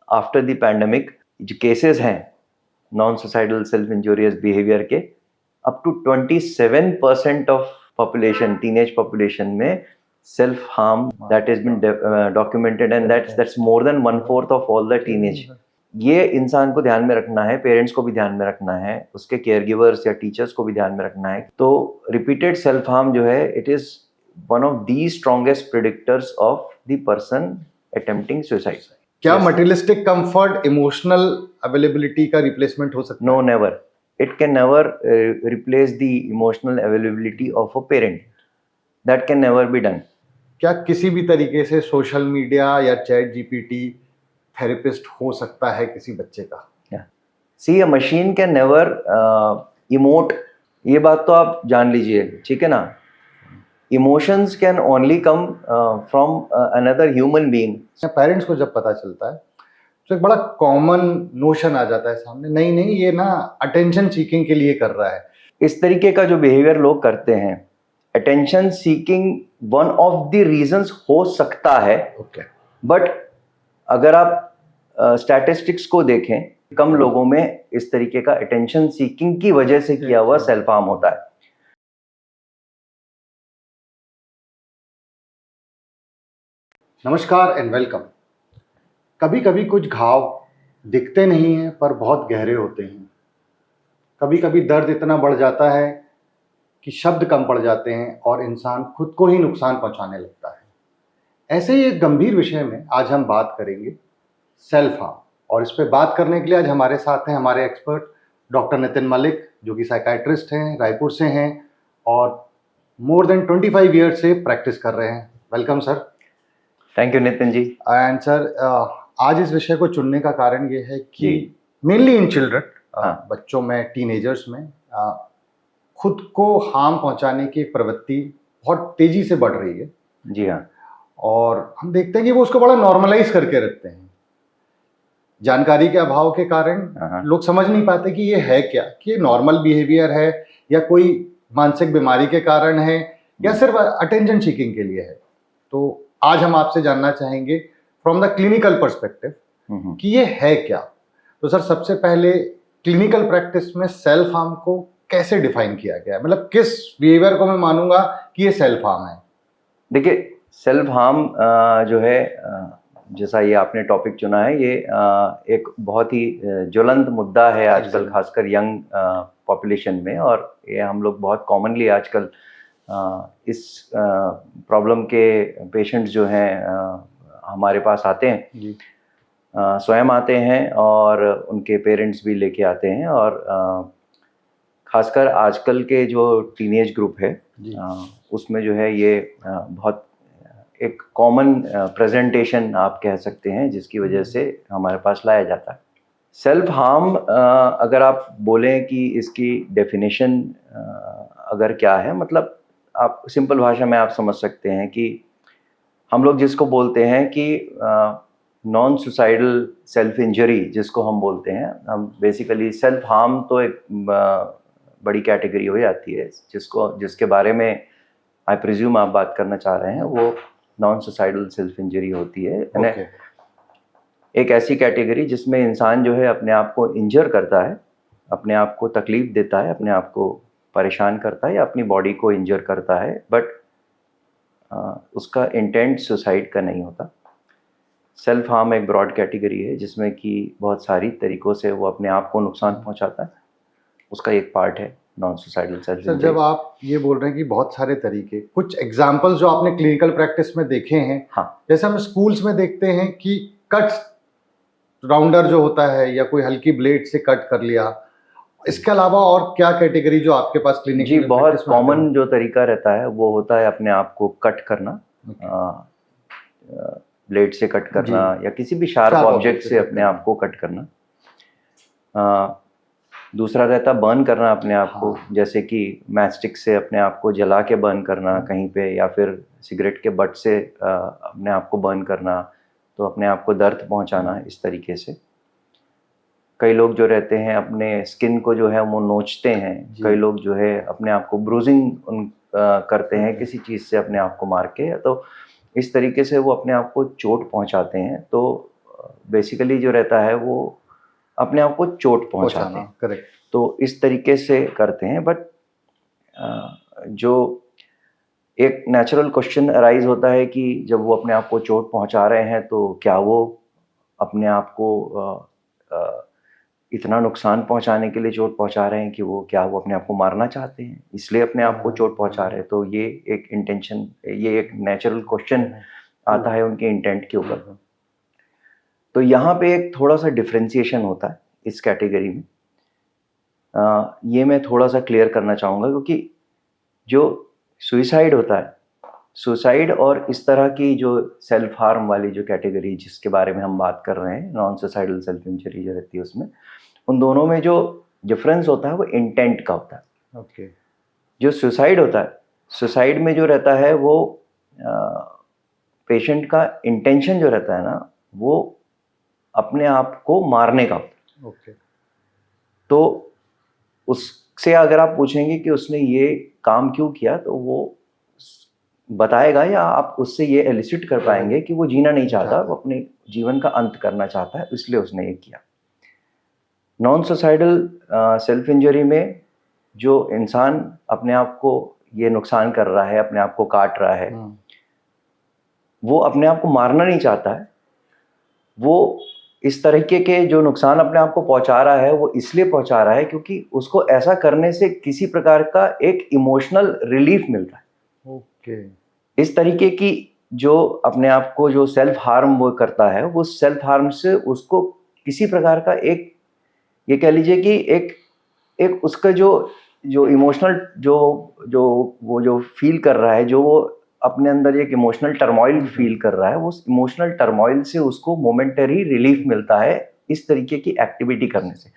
After the pandemic जो cases हैं non suicidal self injurious behaviour के, up to 27% of population, teenage population में self harm that has been documented, and that's more than 1/4 of all the teenage. ये इंसान को ध्यान में रखना है, पेरेंट्स को भी ध्यान में रखना है, उसके केयर गिवर्स या टीचर्स को भी ध्यान में रखना है। तो रिपीटेड सेल्फ हार्म जो है, it is one of the strongest predictors of the person attempting suicide. क्या मटेरियलिस्टिक कंफर्ट इमोशनल अवेलेबिलिटी का रिप्लेसमेंट हो सकता है? No, never. It can never replace the emotional availability of a parent. That can never be done. क्या किसी भी तरीके से सोशल मीडिया या चैट जीपीटी थेरेपिस्ट हो सकता है किसी बच्चे का? See, a machine can never emote, ये बात तो आप जान लीजिए, ठीक है ना। Emotions can only come from another human being. Parents को जब पता चलता है तो एक बड़ा कॉमन नोशन आ जाता है सामने, नहीं नहीं ये ना अटेंशन सीकिंग के लिए कर रहा है। इस तरीके का जो बिहेवियर लोग करते हैं, attention seeking one of the reasons हो सकता है। ओके। बट अगर आप स्टैटिस्टिक्स को देखें, कम लोगों में इस तरीके का अटेंशन सीकिंग की वजह से किया हुआ सेल्फ हार्म होता है। नमस्कार एंड वेलकम। कभी कभी कुछ घाव दिखते नहीं हैं पर बहुत गहरे होते हैं। कभी कभी दर्द इतना बढ़ जाता है कि शब्द कम पड़ जाते हैं और इंसान खुद को ही नुकसान पहुंचाने लगता है। ऐसे ही एक गंभीर विषय में आज हम बात करेंगे, सेल्फ हार्म। और इस पे बात करने के लिए आज हमारे साथ हैं हमारे एक्सपर्ट डॉक्टर नितिन मलिक, जो कि साइकाइट्रिस्ट हैं, रायपुर से हैं और मोर देन 25 ईयर से प्रैक्टिस कर रहे हैं। Welcome sir. Thank you Nitin ji. And sir, आज इस विषय को चुनने का कारण ये है कि मेनली इन चिल्ड्रन, बच्चों में, टीनेजर्स में खुद को हार्म पहुंचाने की प्रवृत्ति बहुत तेजी से बढ़ रही है। जी हाँ। और हम देखते हैं कि वो उसको बड़ा नॉर्मलाइज करके रखते हैं। जानकारी के अभाव के कारण लोग समझ नहीं पाते कि ये है क्या, कि ये नॉर्मल बिहेवियर है या कोई मानसिक बीमारी के कारण है या सिर्फ अटेंशन सीकिंग के लिए है। तो आज हम आपसे जानना चाहेंगे फ्रॉम द क्लिनिकल पर्सपेक्टिव कि ये है क्या। तो सर, सबसे पहले क्लिनिकल प्रैक्टिस में सेल्फ हार्म को कैसे डिफाइन किया गया है? मतलब किस बिहेवियर को मैं मानूंगा कि ये सेल्फ हार्म है? देखिए, सेल्फ हार्म जो है, जैसा ये आपने टॉपिक चुना है, ये एक बहुत ही ज्वलंत मुद्दा है आजकल, खासकर यंग पॉपुलेशन में। और ये हम लोग बहुत कॉमनली आजकल इस प्रॉब्लम के पेशेंट्स जो हैं हमारे पास आते हैं, स्वयं आते हैं और उनके पेरेंट्स भी लेके आते हैं। और खासकर आजकल के जो टीनेज ग्रुप है उसमें जो है ये बहुत एक कॉमन प्रेजेंटेशन आप कह सकते हैं, जिसकी वजह से हमारे पास लाया जाता है। सेल्फ हार्म, अगर आप बोलें कि इसकी डेफिनेशन अगर क्या है, मतलब आप सिंपल भाषा में आप समझ सकते हैं कि हम लोग जिसको बोलते हैं कि नॉन सुसाइडल सेल्फ इंजरी, जिसको हम बोलते हैं, हम बेसिकली सेल्फ हार्म तो एक बड़ी कैटेगरी हो जाती है, जिसके बारे में आई प्रिज्यूम आप बात करना चाह रहे हैं, वो नॉन सुसाइडल सेल्फ इंजरी होती है। एक ऐसी कैटेगरी जिसमें इंसान जो है अपने आप को इंजर करता है, अपने आप को तकलीफ देता है, अपने आप को परेशान करता है या अपनी बॉडी को इंजर करता है, बट उसका इंटेंट सुसाइड का नहीं होता। सेल्फ हार्म एक ब्रॉड कैटेगरी है जिसमें कि बहुत सारी तरीक़ों से वो अपने आप को नुकसान पहुंचाता है। उसका एक पार्ट है नॉन सुसाइडल सेल्फ इंजरी। जब आप ये बोल रहे हैं कि बहुत सारे तरीके, कुछ एग्जांपल्स जो आपने क्लिनिकल प्रैक्टिस में देखे हैं? हाँ, जैसे हम स्कूल्स में देखते हैं कि कट राउंडर जो होता है या कोई हल्की ब्लेड से कट कर लिया, इसके अलावा और क्या कैटेगरी जो आपके पास क्लिनिकल? जी, बहुत कॉमन जो तरीका रहता है वो होता है अपने आप को कट करना, ब्लेड से कट करना या किसी भी शार्प ऑब्जेक्ट से अपने आप को कट करना। दूसरा रहता है बर्न करना अपने आप को, जैसे कि मैचस्टिक से अपने आप को जला के बर्न करना कहीं पे, या फिर सिगरेट के बट से अपने आप को बर्न करना, तो अपने आप को दर्द पहुंचाना इस तरीके से। कई लोग जो रहते हैं अपने स्किन को जो है वो नोचते हैं, कई लोग जो है अपने आप को ब्रूजिंग करते हैं किसी चीज़ से अपने आप को मार के, तो इस तरीके से वो अपने आप को चोट पहुंचाते हैं। तो बेसिकली जो रहता है वो अपने आप को चोट पहुंचाते हैं। करेक्ट। तो इस तरीके से करते हैं। बट जो एक नेचुरल क्वेश्चन अराइज होता है कि जब वो अपने आप को चोट पहुंचा रहे हैं तो क्या वो अपने आप को इतना नुकसान पहुंचाने के लिए चोट पहुंचा रहे हैं कि क्या वो अपने आप को मारना चाहते हैं, इसलिए अपने आप को चोट पहुंचा रहे हैं। तो ये एक इंटेंशन, ये एक नेचुरल क्वेश्चन आता है उनके इंटेंट के ऊपर। तो यहाँ पे एक थोड़ा सा डिफरेंशिएशन होता है इस कैटेगरी में। ये मैं थोड़ा सा क्लियर करना चाहूँगा, क्योंकि जो सुइसाइड होता है, सुसाइड और इस तरह की जो सेल्फ हार्म वाली जो कैटेगरी जिसके बारे में हम बात कर रहे हैं, नॉन सुसाइडल सेल्फ इंजरी जो रहती है, उसमें उन दोनों में जो डिफरेंस होता है वो इंटेंट का होता है। ओके। जो सुसाइड होता है, सुसाइड में जो रहता है वो पेशेंट का इंटेंशन जो रहता है ना, वो अपने आप को मारने का होता है। ओके। तो उससे अगर आप पूछेंगे कि उसने ये काम क्यों किया, तो वो बताएगा, या आप उससे ये एलिसिट कर पाएंगे कि वो जीना नहीं चाहता, वो अपने जीवन का अंत करना चाहता है, इसलिए उसने ये किया। नॉन सुसाइडल सेल्फ इंजरी में जो इंसान अपने आप को ये नुकसान कर रहा है, अपने आप को काट रहा है, वो अपने आप को मारना नहीं चाहता है। वो इस तरीके के जो नुकसान अपने आप को पहुंचा रहा है वो इसलिए पहुंचा रहा है क्योंकि उसको ऐसा करने से किसी प्रकार का एक इमोशनल रिलीफ मिलता है। ओके। इस तरीके की जो अपने आप को जो सेल्फ हार्म वो करता है, वो सेल्फ हार्म से उसको किसी प्रकार का एक, ये कह लीजिए कि एक उसका जो इमोशनल जो फील कर रहा है, जो वो अपने अंदर एक इमोशनल टर्मोइल फील कर रहा है, वो इमोशनल टर्मोइल से उसको मोमेंटरी रिलीफ मिलता है इस तरीके की एक्टिविटी करने से।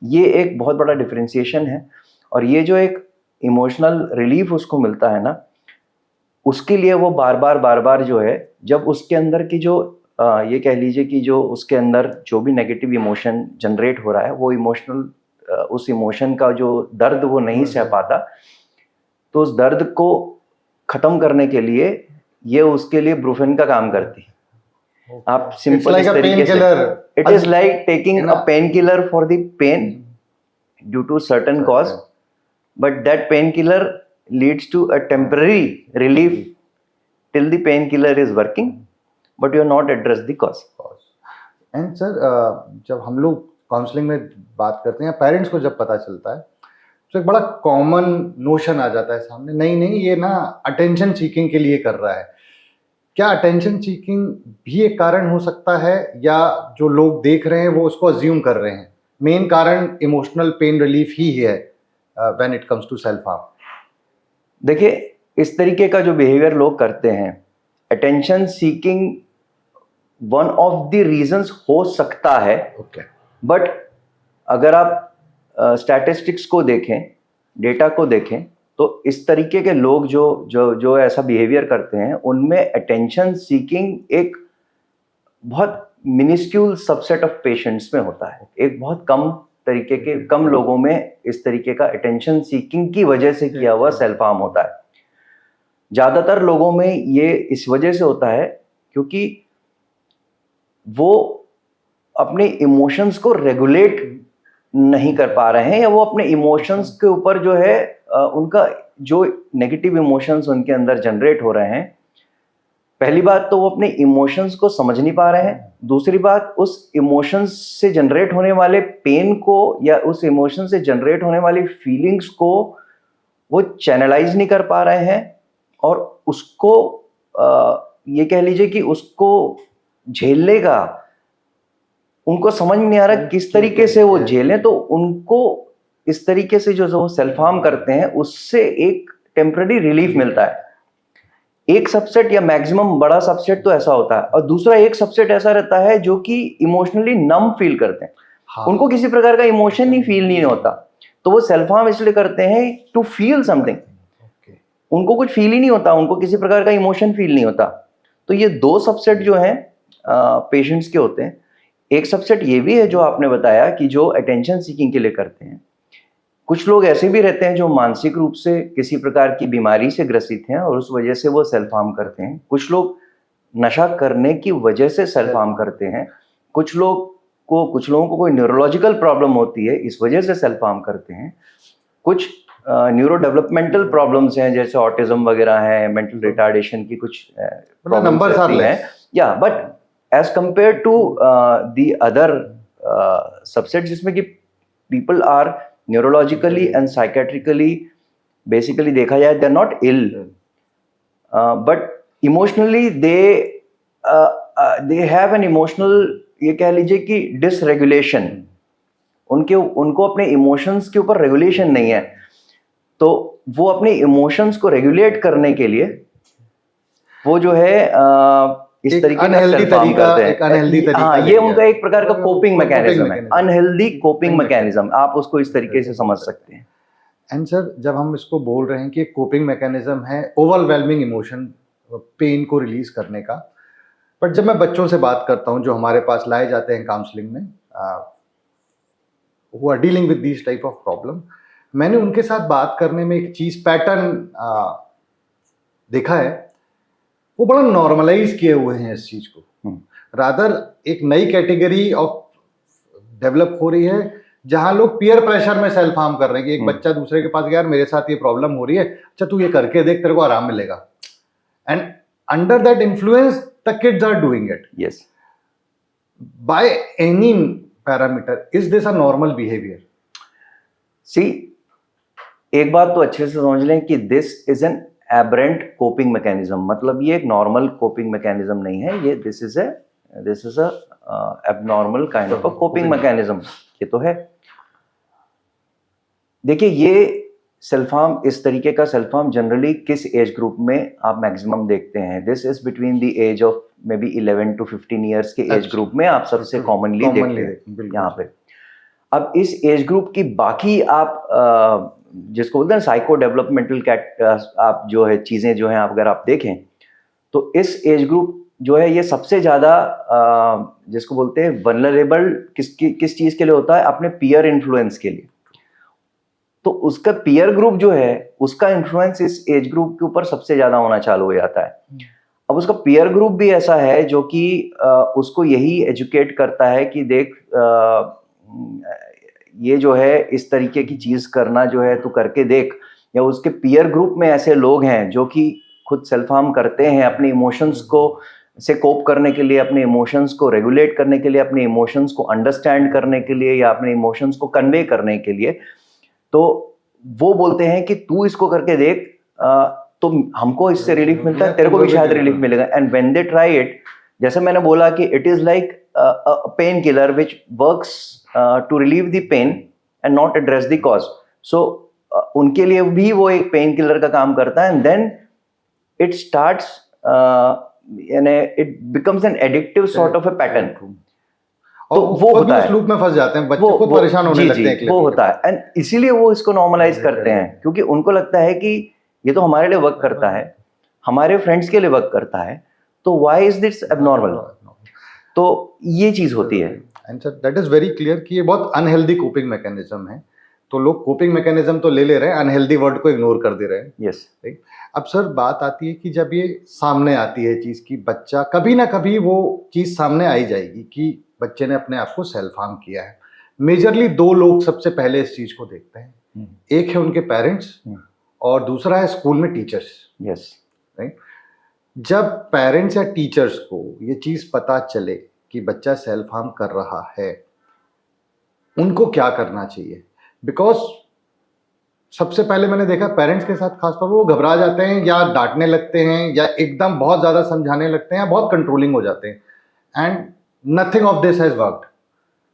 ये एक बहुत बड़ा डिफरेंशिएशन है। और ये जो एक इमोशनल रिलीफ उसको मिलता है ना, उसके लिए वो बार बार जो है, जब उसके अंदर की जो ये कह लीजिए कि जो उसके अंदर जो भी नेगेटिव इमोशन जनरेट हो रहा है, वो इमोशनल उस इमोशन का जो दर्द वो नहीं सह पाता, तो उस दर्द को खत्म करने के लिए ये उसके लिए ब्रूफेन का काम करती है। आप सिंपल इस तरीके से, it is like taking a pain killer for the pain due to certain cause, but that pain killer leads to a temporary relief till the painkiller is working, but you are not address the cause. And sir, जब हम लोग counselling में बात करते हैं, parents को जब पता चलता है, तो एक बड़ा कॉमन नोशन आ जाता है सामने, नहीं ये ना अटेंशन सीकिंग के लिए कर रहा है। क्या अटेंशन सीकिंग भी एक कारण हो सकता है, या जो लोग देख रहे हैं वो उसको अज्यूम कर रहे हैं? मेन कारण इमोशनल पेन रिलीफ ही है when it comes to self harm. देखिए, इस तरीके का जो बिहेवियर लोग करते हैं, attention seeking one of the reasons हो सकता है। ओके। बट अगर आप स्टैटिस्टिक्स को देखें, डेटा को देखें, तो इस तरीके के लोग जो ऐसा बिहेवियर करते हैं, उनमें अटेंशन सीकिंग एक बहुत मिनिस्क्यूल सबसेट ऑफ पेशेंट्स में होता है। एक बहुत कम लोगों में इस तरीके का अटेंशन सीकिंग की वजह से किया हुआ सेल्फ हार्म होता है। ज्यादातर लोगों में ये इस वजह से होता है क्योंकि वो अपने इमोशंस को रेगुलेट नहीं कर पा रहे हैं, या वो अपने इमोशंस के ऊपर जो है उनका जो नेगेटिव इमोशंस उनके अंदर जनरेट हो रहे हैं, पहली बात तो वो अपने इमोशंस को समझ नहीं पा रहे हैं। दूसरी बात, उस इमोशंस से जनरेट होने वाले पेन को या उस इमोशन से जनरेट होने वाली फीलिंग्स को वो चैनलाइज नहीं कर पा रहे हैं, और उसको ये कह लीजिए कि उसको झेलने का उनको समझ नहीं आ रहा किस तरीके से वो झेलें। तो उनको इस तरीके से जो सेल्फ हार्म करते हैं, उससे एक टेम्पररी रिलीफ मिलता है। एक सबसेट या मैक्सिमम बड़ा सबसेट तो ऐसा होता है, और दूसरा एक सबसेट ऐसा रहता है जो कि इमोशनली नम फील करते हैं। हाँ। उनको किसी प्रकार का इमोशन ही फील नहीं होता, तो वो सेल्फ हार्म इसलिए करते हैं टू फील समथिंग। उनको कुछ फील ही नहीं होता, उनको किसी प्रकार का इमोशन फील नहीं होता। तो ये दो सबसेट जो हैं पेशेंट्स के होते हैं। एक सबसेट ये भी है जो आपने बताया कि जो अटेंशन सीकिंग के लिए करते हैं। कुछ लोग ऐसे भी रहते हैं जो मानसिक रूप से किसी प्रकार की बीमारी से ग्रसित हैं और उस वजह से वो सेल्फ हार्म करते हैं। कुछ लोग नशा करने की वजह से सेल्फ हार्म करते हैं। कुछ लोगों को कोई न्यूरोलॉजिकल प्रॉब्लम होती है, इस वजह से सेल्फ हार्म करते हैं। कुछ न्यूरो डेवलपमेंटल प्रॉब्लम्स हैं, जैसे ऑटिज्म वगैरह है, मेंटल रिटार्डेशन की कुछ नंबर हैं, या but as compared to the other subset, जिसमें कि people are neurologically and psychiatrically, basically देखा जाए, they are not ill, but emotionally they have an emotional, ये कह लीजिए कि डिसरेगुलेशन, उनको अपने इमोशंस के ऊपर रेगुलेशन नहीं है, तो वो अपने इमोशंस को रेगुलेट करने के लिए वो जो है इस तरीके का सेल्फ हार्म करते हैं। एक अनहेल्दी तरीका, हाँ, ये उनका एक प्रकार का कोपिंग मैकेनिज्म है, अनहेल्दी कोपिंग मैकेनिज्म, आप उसको इस तरीके से समझ सकते हैं। एंड सर, जब हम इसको बोल रहे हैं कि कोपिंग मैकेनिज्म है ओवरवेलमिंग इमोशन, पेन को रिलीज करने का, बट जब मैं बच्चों से बात करता हूं जो हमारे पास लाए जाते हैं काउंसलिंग में, who are dealing with this type of problem, मैंने उनके साथ बात करने में एक चीज पैटर्न देखा है, वो बड़ा नॉर्मलाइज किए हुए हैं इस चीज को। रादर एक नई कैटेगरी ऑफ डेवलप हो रही है जहां लोग पीयर प्रेशर में सेल्फ हार्म कर रहे हैं कि एक बच्चा दूसरे के पास गया, यार मेरे साथ ये प्रॉब्लम हो रही है, अच्छा तू ये करके देख, तेरे को आराम मिलेगा, and under that influence the kids are doing it. Yes, by any parameter, is this a normal behaviour? See, एक बात तो अच्छे से समझ लें कि this is an aberrant coping mechanism, मतलब ये एक नॉर्मल कोपिंग मैकेनिज्म नहीं है, ये this is a abnormal kind of a coping mechanism, ये तो है। देखिए, ये सेल्फ हार्म, इस तरीके का सेल्फ हार्म जनरली किस एज ग्रुप में आप मैक्सिमम देखते हैं? This is between the age of maybe 11 to 15 years के एज ग्रुप में आप सबसे कॉमनली देखते हैं यहाँ पे। अब इस एज ग्रुप की बाकी आप जिसको बोलते हैं साइको डेवलपमेंटल आप जो है चीजें जो हैं, अगर आप देखें तो इस एज ग्रुप जो है ये सबसे ज्यादा जिसको बोलते हैं वल्नरेबल किस चीज के लिए होता है? अपने पीयर इन्फ्लुएंस के लिए। तो उसका पीयर ग्रुप जो है, उसका इन्फ्लुएंस इस एज ग्रुप के ऊपर सबसे ज्यादा होना चालू हो जाता है। अब उसका पीयर ग्रुप भी ऐसा है जो कि उसको यही एजुकेट करता है कि देख, ये जो है इस तरीके की चीज करना जो है तू करके देख, या उसके पीयर ग्रुप में ऐसे लोग हैं जो कि खुद सेल्फ हार्म करते हैं अपने इमोशंस को से कोप करने के लिए, अपने इमोशंस को रेगुलेट करने के लिए, अपने इमोशंस को अंडरस्टैंड करने के लिए, या अपने इमोशंस को कन्वे करने के लिए। तो वो बोलते हैं कि तू इसको करके देख, तो हमको इससे रिलीफ मिलता है, तेरे को भी शायद रिलीफ मिलेगा। And when they try it, जैसे मैंने बोला कि it is like pain killer which works to relieve the pain and not address the cause. So उनके लिए भी वो एक पेन किलर का काम करता है, and then it starts, it becomes an addictive sort of a pattern. तो वो होता है, लूप में फंस जाते हैं, बच्चे खुद परेशान होने लगते हैं। वो होता है, एंड इसीलिए वो इसको नॉर्मलाइज करते हैं, क्योंकि उनको लगता है कि ये तो हमारे लिए वर्क करता है, हमारे फ्रेंड्स के लिए वर्क करता है, तो व्हाई इज दिस एबनॉर्मल? तो ये चीज होती है। And sir, that is very clear कि ये बहुत अनहेल्दी कोपिंग मैकेनिज्म है। तो लोग कोपिंग मैकेनिज्म तो ले रहे हैं, अनहेल्दी वर्ड को इग्नोर कर दे रहे हैं। Yes, right. अब सर, बात आती है कि जब ये सामने आती है चीज की, बच्चा कभी ना कभी वो चीज सामने आई जाएगी कि बच्चे ने अपने आप को सेल्फ हार्म किया है। मेजरली दो लोग सबसे पहले इस चीज को देखते हैं, एक है उनके पेरेंट्स और दूसरा है स्कूल में टीचर्स। Yes, right. जब पेरेंट्स या टीचर्स को ये चीज पता चले कि बच्चा सेल्फ हार्म कर रहा है, उनको क्या करना चाहिए? बिकॉज सबसे पहले मैंने देखा पेरेंट्स के साथ खासतौर पर वो घबरा जाते हैं, या डांटने लगते हैं, या एकदम बहुत ज्यादा समझाने लगते हैं, या बहुत कंट्रोलिंग हो जाते हैं, and nothing of this has worked.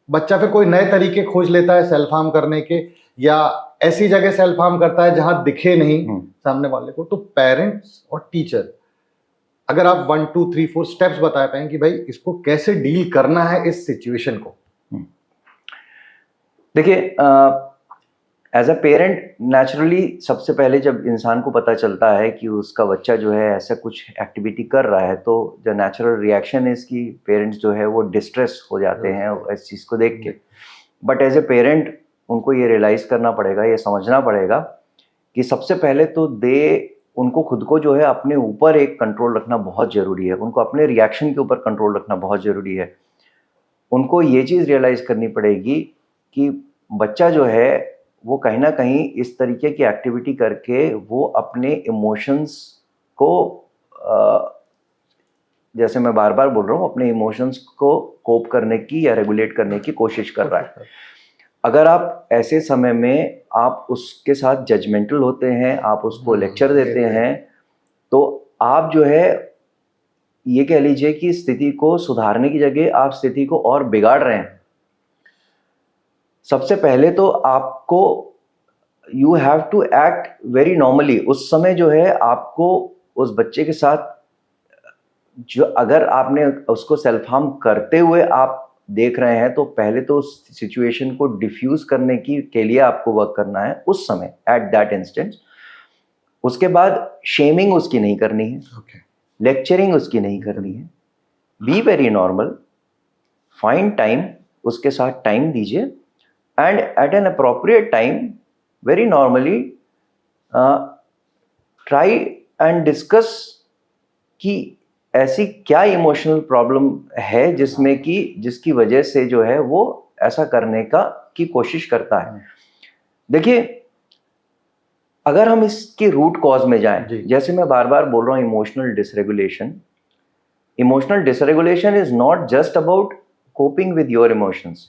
बच्चा फिर कोई नए तरीके खोज लेता है सेल्फ हार्म करने के, या ऐसी जगह सेल्फ हार्म करता है जहां दिखे नहीं सामने वाले को। तो पेरेंट्स और टीचर, अगर आप 1 2 3 4 स्टेप्स बता पाएं कि भाई इसको कैसे डील करना है इस सिचुएशन को। देखिए, एज अ पेरेंट नेचुरली सबसे पहले जब इंसान को पता चलता है कि उसका बच्चा जो है ऐसा कुछ एक्टिविटी कर रहा है, तो जो नेचुरल रिएक्शन है इसकी, पेरेंट्स जो है वो डिस्ट्रेस हो जाते हैं इस चीज़ को देख के। बट एज ए पेरेंट उनको ये रियलाइज़ करना पड़ेगा, ये समझना पड़ेगा कि सबसे पहले तो उनको खुद को जो है अपने ऊपर एक कंट्रोल रखना बहुत ज़रूरी है, उनको अपने रिएक्शन के ऊपर कंट्रोल रखना बहुत ज़रूरी है। उनको ये चीज़ रियलाइज़ करनी पड़ेगी कि बच्चा जो है वो कहीं ना कहीं इस तरीके की एक्टिविटी करके वो अपने इमोशंस को जैसे मैं बार बार बोल रहा हूँ, अपने इमोशंस को कोप करने की या रेगुलेट करने की कोशिश कर रहा है। अगर आप ऐसे समय में आप उसके साथ जजमेंटल होते हैं, आप उसको लेक्चर देते हैं, तो आप जो है ये कह लीजिए कि स्थिति को सुधारने की जगह आप स्थिति को और बिगाड़ रहे हैं। सबसे पहले तो आपको you have to act very normally. उस समय जो है आपको उस बच्चे के साथ जो अगर आपने उसको सेल्फ हार्म करते हुए आप देख रहे हैं, तो पहले तो उस सिचुएशन को डिफ्यूज करने की के लिए आपको वर्क करना है उस समय, एट दैट इंस्टेंट। उसके बाद शेमिंग उसकी नहीं करनी है, लेक्चरिंग उसकी नहीं करनी है। Be very normal, find time, उसके साथ टाइम दीजिए, and at an appropriate time very normally try and discuss कि ऐसी क्या इमोशनल प्रॉब्लम है जिसकी वजह से जो है वो ऐसा करने की कोशिश करता है। देखिए, अगर हम इसके रूट कॉज में जाएं, जैसे मैं बार बार बोल रहा हूँ, emotional dysregulation is not just about coping with your emotions,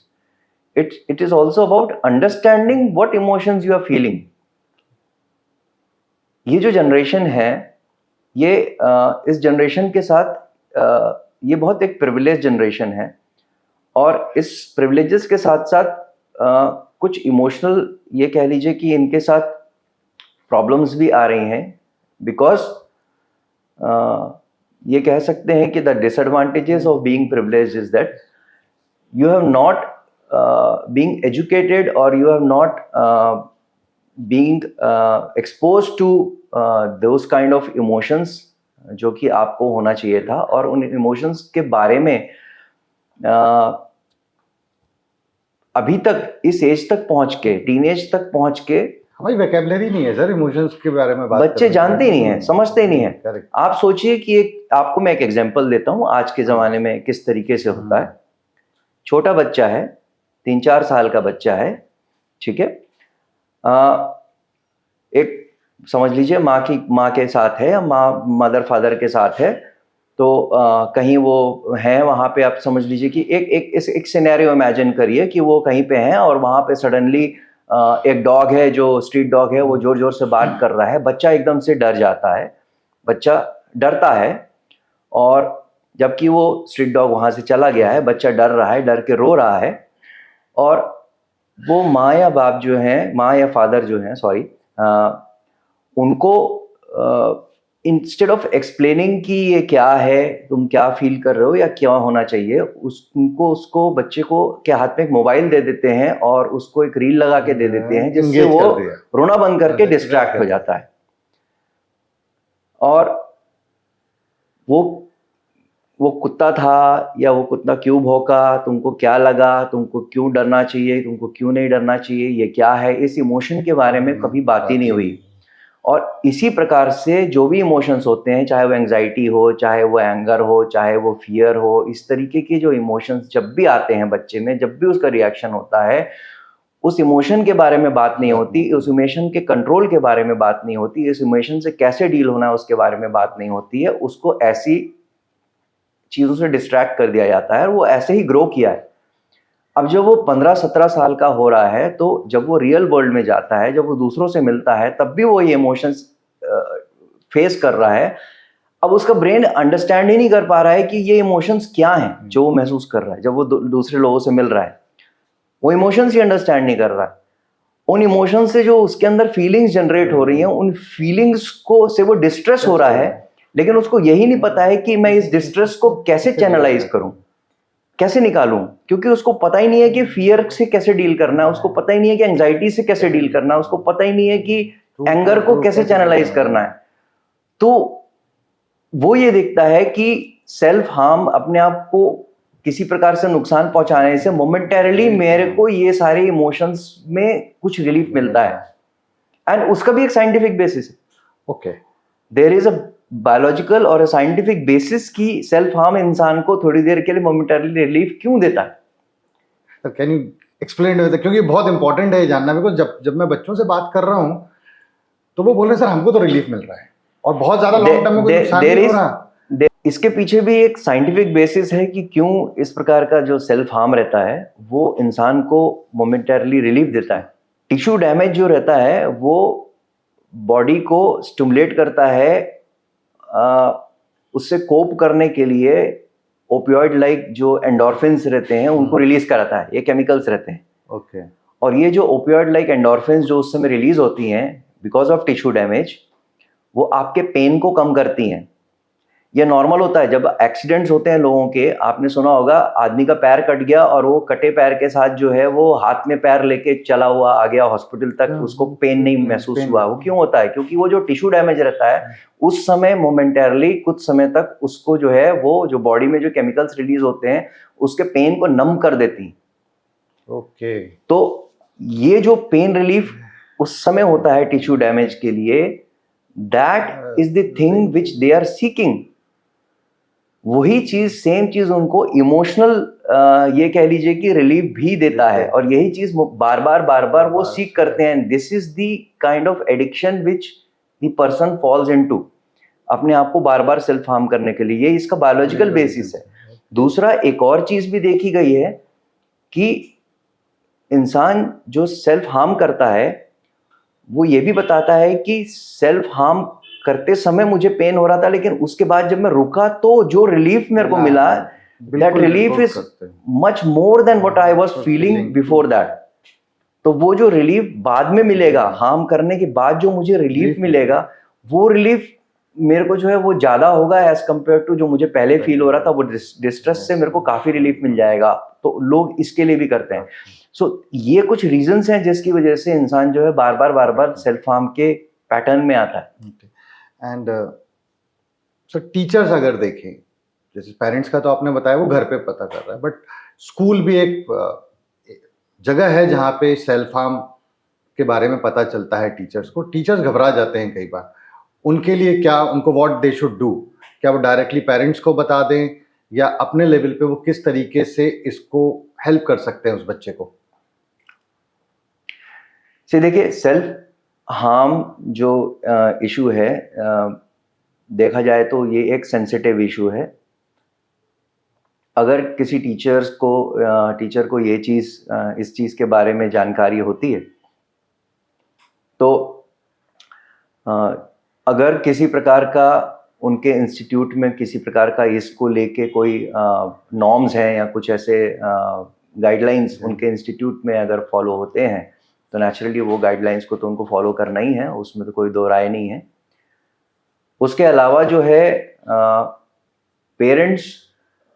it is also about understanding what emotions you are feeling. ये जो जनरेशन है, ये इस जनरेशन के साथ ये बहुत एक प्रिविलेज जनरेशन है, और इस प्रिविलेजेस के साथ साथ कुछ इमोशनल, ये कह लीजिए कि इनके साथ प्रॉब्लम्स भी आ रही हैं, बिकॉज ये कह सकते हैं कि the disadvantages of being privileged is that you have not being educated, और you have not being exposed to those kind of emotions जो कि आपको होना चाहिए था। और उन इमोशंस के बारे में अभी तक इस एज तक पहुंच के, टीनेज तक पहुंच के, हमारी वोकैबुलरी नहीं है सर इमोशंस के बारे में बात बच्चे जानते ही नहीं है, समझते ही नहीं है। Correct. आप सोचिए कि आपको मैं एक एग्जांपल देता हूं आज के ज़माने में किस तरीके से होता है। छोटा बच्चा है, 3-4 साल का बच्चा है, ठीक है, एक समझ लीजिए माँ के साथ है, या मदर फादर के साथ है, तो कहीं वो हैं वहाँ पे, आप समझ लीजिए कि एक सिनेरियो इमेजिन करिए कि वो कहीं पे हैं और वहाँ पे सडनली एक डॉग है, जो स्ट्रीट डॉग है, वो जोर जोर से बार्क कर रहा है। बच्चा एकदम से डर जाता है, बच्चा डरता है, और जबकि वो स्ट्रीट डॉग वहाँ से चला गया है, बच्चा डर रहा है, डर के रो रहा है, और वो माँ या बाप जो हैं, माँ या फादर जो हैं, सॉरी, उनको इंस्टेड ऑफ एक्सप्लेनिंग कि ये क्या है, तुम क्या फील कर रहे हो या क्या होना चाहिए, उनको उसको बच्चे को के हाथ में एक मोबाइल दे देते हैं और उसको एक रील लगा के दे देते हैं, जिससे वो रोना बंद करके डिस्ट्रैक्ट हो जाता है। और वो कुत्ता था या वो कुत्ता क्यों भौंका, तुमको क्या लगा, तुमको क्यों डरना चाहिए, तुमको क्यों नहीं डरना चाहिए, ये क्या है, इस इमोशन के बारे में कभी बात ही नहीं हुई। और इसी प्रकार से जो भी इमोशंस होते हैं, चाहे वो एंग्जाइटी हो, चाहे वो एंगर हो, चाहे वो फियर हो, इस तरीके के जो इमोशंस जब भी आते हैं बच्चे में, जब भी उसका रिएक्शन होता है, उस इमोशन के बारे में बात नहीं होती, उस इमोशन के कंट्रोल के बारे में बात नहीं होती, इस इमोशन से कैसे डील होना है उसके बारे में बात नहीं होती है। उसको ऐसी चीज़ों से डिस्ट्रैक्ट कर दिया जाता है, और वो ऐसे ही ग्रो किया है। अब जब वो 15-17 साल का हो रहा है, तो जब वो रियल वर्ल्ड में जाता है, जब वो दूसरों से मिलता है, तब भी वो ये इमोशंस फेस कर रहा है। अब उसका ब्रेन अंडरस्टैंड ही नहीं कर पा रहा है कि ये इमोशंस क्या हैं जो वो महसूस कर रहा है। जब वो दूसरे लोगों से मिल रहा है, वो इमोशंस ही अंडरस्टैंड नहीं कर रहा है। उन इमोशंस से जो उसके अंदर फीलिंग्स जनरेट हो रही हैं, उन फीलिंग्स को से वो डिस्ट्रेस हो रहा है, लेकिन उसको यही नहीं पता है कि मैं इस डिस्ट्रेस को कैसे चैनलाइज करूं, कैसे निकालूं, क्योंकि उसको पता ही नहीं है कि फियर से कैसे डील करना है, उसको पता ही नहीं है कि एंजाइटी से कैसे डील करना है, उसको पता ही नहीं है कि एंगर को कैसे चैनलाइज करना है। तो वो ये देखता है कि सेल्फ हार्म, अपने आप को किसी प्रकार से नुकसान पहुंचाने से मोमेंटरीली मेरे को ये सारे इमोशंस में कुछ रिलीफ मिलता है, एंड उसका भी एक साइंटिफिक बेसिस है। Okay, there is a biological और साइंटिफिक बेसिस की सेल्फ हार्म इंसान को थोड़ी देर के लिए मोमेंटरी रिलीफ क्यों देता है। तो कैन यू एक्सप्लेन विद, क्योंकि बहुत इंपॉर्टेंट है ये जानना, बिकॉज जब मैं बच्चों से बात कर रहा हूँ तो वो बोल रहे हैं सर हमको तो रिलीफ मिल रहा है और बहुत ज्यादा लॉन्ग टर्म में कोई नुकसान नहीं हो रहा। इसके पीछे भी एक साइंटिफिक बेसिस है कि क्यों इस प्रकार का जो सेल्फ हार्म रहता है वो इंसान को मोमेंटरली रिलीफ देता है। टिश्यू डैमेज जो रहता है वो बॉडी को स्टिमुलेट करता है उससे कोप करने के लिए ओपियोइड लाइक जो एंडोर्फिन्स रहते हैं उनको रिलीज कराता है, ये केमिकल्स रहते हैं। ओके। और ये जो ओपियोइड लाइक एंडोर्फिन्स जो उस समय रिलीज होती हैं बिकॉज ऑफ टिश्यू डैमेज, वो आपके पेन को कम करती हैं। ये नॉर्मल होता है जब एक्सीडेंट्स होते हैं लोगों के, आपने सुना होगा आदमी का पैर कट गया और वो कटे पैर के साथ जो है वो हाथ में पैर लेके चला हुआ आ गया हॉस्पिटल तक, उसको पेन नहीं महसूस हुआ। वो क्यों होता है? क्योंकि वो जो टिश्यू डैमेज रहता है उस समय मोमेंटरली कुछ समय तक उसको जो है वो जो बॉडी में जो केमिकल्स रिलीज होते हैं उसके पेन को नम कर देती। ओके। तो ये जो पेन रिलीफ उस समय होता है टिश्यू डैमेज के लिए, that is the thing which they are seeking. वही चीज, सेम चीज उनको इमोशनल ये कह लीजिए कि रिलीफ भी देता है, और यही चीज बार बार वो सीख करते हैं। This is the kind of addiction which the person falls into, अपने आप को बार बार सेल्फ हार्म करने के लिए। ये इसका बायोलॉजिकल बेसिस है। दूसरा एक और चीज भी देखी गई है कि इंसान जो सेल्फ हार्म करता है वो ये भी बताता है कि सेल्फ हार्म करते समय मुझे पेन हो रहा था, लेकिन उसके बाद जब मैं रुका तो जो रिलीफ मेरे को मिला, that relief is much more than what I was feeling before that. तो वो जो रिलीफ बाद में मिलेगा, हार्म करने के बाद जो मुझे रिलीफ मिलेगा, वो रिलीफ मेरे को जो है वो ज्यादा होगा एज कंपेयर टू जो मुझे पहले फील हो रहा था। वो डिस्ट्रेस से मेरे को काफी रिलीफ मिल जाएगा। तो लोग इसके लिए भी करते हैं। सो ये कुछ रीजंस हैं जिसकी वजह से इंसान जो है बार बार सेल्फ हार्म के पैटर्न में आता है। एंड सर टीचर्स अगर देखें, जैसे पेरेंट्स का तो आपने बताया वो घर पे पता कर रहा है, बट स्कूल भी एक जगह है जहाँ पे सेल्फ हार्म के बारे में पता चलता है टीचर्स को। टीचर्स घबरा जाते हैं कई बार, उनके लिए क्या, उनको व्हाट दे शुड डू? क्या वो डायरेक्टली पेरेंट्स को बता दें या अपने लेवल पे वो किस तरीके से इसको हेल्प कर सकते हैं उस बच्चे को? देखिए, सेल्फ हार्म जो इशू है, देखा जाए तो ये एक सेंसिटिव इशू है। अगर किसी टीचर को ये चीज़, इस चीज़ के बारे में जानकारी होती है तो अगर किसी प्रकार का उनके इंस्टीट्यूट में किसी प्रकार का इसको लेके कोई नॉर्म्स हैं या कुछ ऐसे गाइडलाइंस उनके इंस्टीट्यूट में अगर फॉलो होते हैं तो नेचुरली वो गाइडलाइंस को तो उनको फॉलो करना ही है, उसमें तो कोई दो राय नहीं है। उसके अलावा जो है पेरेंट्स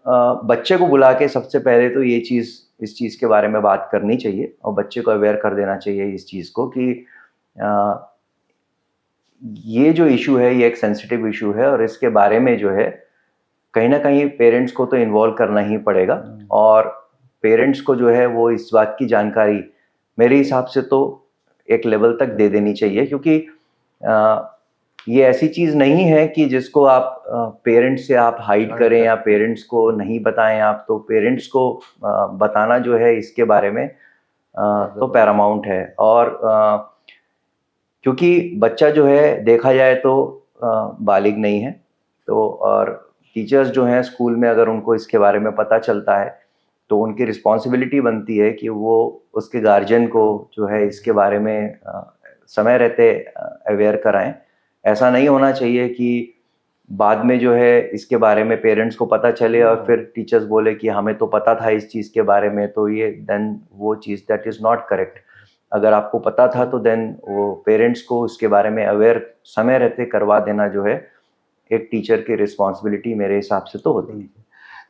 बच्चे को बुला के सबसे पहले तो इस चीज़ के बारे में बात करनी चाहिए और बच्चे को अवेयर कर देना चाहिए इस चीज़ को कि ये जो इशू है ये एक सेंसिटिव इशू है और इसके बारे में जो है कहीं ना कहीं पेरेंट्स को तो इन्वॉल्व करना ही पड़ेगा। और पेरेंट्स को जो है वो इस बात की जानकारी मेरे हिसाब से तो एक लेवल तक दे देनी चाहिए, क्योंकि ये ऐसी चीज़ नहीं है कि जिसको आप पेरेंट्स से आप हाइड करें या पेरेंट्स को नहीं बताएं आप। तो पेरेंट्स को बताना जो है इसके बारे में तो पैरामाउंट है। और क्योंकि बच्चा जो है देखा जाए तो बालिग नहीं है, तो और टीचर्स जो हैं स्कूल में अगर उनको इसके बारे में पता चलता है तो उनकी रिस्पॉन्सिबिलिटी बनती है कि वो उसके गार्जियन को जो है इसके बारे में समय रहते अवेयर कराएं। ऐसा नहीं होना चाहिए कि बाद में जो है इसके बारे में पेरेंट्स को पता चले और फिर टीचर्स बोले कि हमें तो पता था इस चीज़ के बारे में, तो ये देन वो चीज़ दैट इज़ नॉट करेक्ट। अगर आपको पता था तो देन वो पेरेंट्स को इसके बारे में अवेयर समय रहते करवा देना जो है एक टीचर की रिस्पॉन्सिबिलिटी मेरे हिसाब से तो होती है।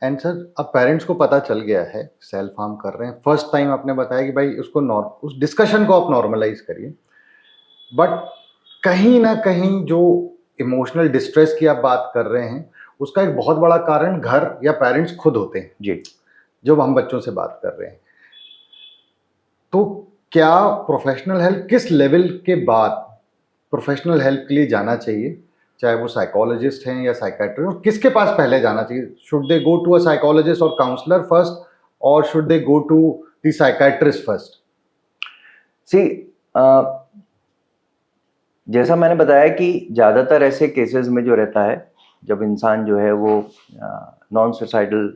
एंड सर, अब पेरेंट्स को पता चल गया है सेल्फ हार्म कर रहे हैं, फर्स्ट टाइम आपने बताया कि भाई उसको उस डिस्कशन को आप नॉर्मलाइज करिए, बट कहीं ना कहीं जो इमोशनल डिस्ट्रेस की आप बात कर रहे हैं उसका एक बहुत बड़ा कारण घर या पेरेंट्स खुद होते हैं जी, जब हम बच्चों से बात कर रहे हैं। तो क्या प्रोफेशनल हेल्प किस लेवल के बाद प्रोफेशनल हेल्प के लिए जाना चाहिए, चाहे वो साइकोलॉजिस्ट हैं या साइकेट्रिस्ट, और किसके पास पहले जाना चाहिए? Should they go to a psychologist और काउंसलर फर्स्ट, और should they go to the psychiatrist first? See जैसा मैंने बताया कि ज़्यादातर ऐसे केसेस में जो रहता है, जब इंसान जो है वो non suicidal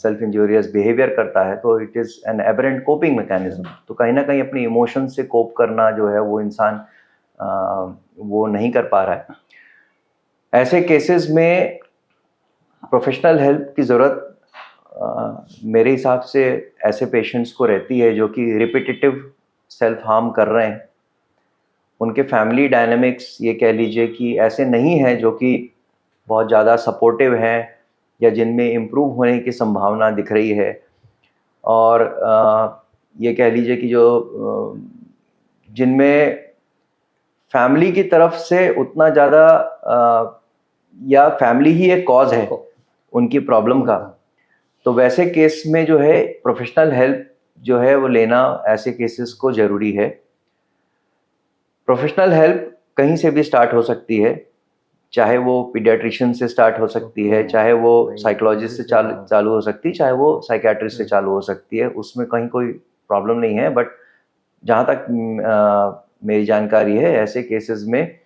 self injurious behaviour करता है, तो it is an aberrant coping mechanism. तो कहीं ना कहीं अपनी इमोशन से कोप करना जो है वो इंसान वो नहीं कर पा रहा है। ऐसे केसेस में प्रोफेशनल हेल्प की ज़रूरत मेरे हिसाब से ऐसे पेशेंट्स को रहती है जो कि रिपीटेटिव सेल्फ हार्म कर रहे हैं। उनके फैमिली डायनामिक्स ये कह लीजिए कि ऐसे नहीं हैं जो कि बहुत ज़्यादा सपोर्टिव हैं या जिनमें इम्प्रूव होने की संभावना दिख रही है। और ये कह लीजिए कि जो जिनमें फैमिली की तरफ से उतना ज़्यादा या फैमिली ही एक कॉज है उनकी प्रॉब्लम का, तो वैसे केस में जो है प्रोफेशनल हेल्प जो है वो लेना ऐसे केसेस को ज़रूरी है। प्रोफेशनल हेल्प कहीं से भी स्टार्ट हो सकती है, चाहे वो पीडियाट्रिशियन से स्टार्ट हो सकती है, चाहे वो साइकोलॉजिस्ट से चालू हो सकती है, चाहे वो साइकियाट्रिस्ट से चालू हो सकती है, उसमें कहीं कोई प्रॉब्लम नहीं है। बट जहाँ तक मेरी जानकारी है, ऐसे केसेस में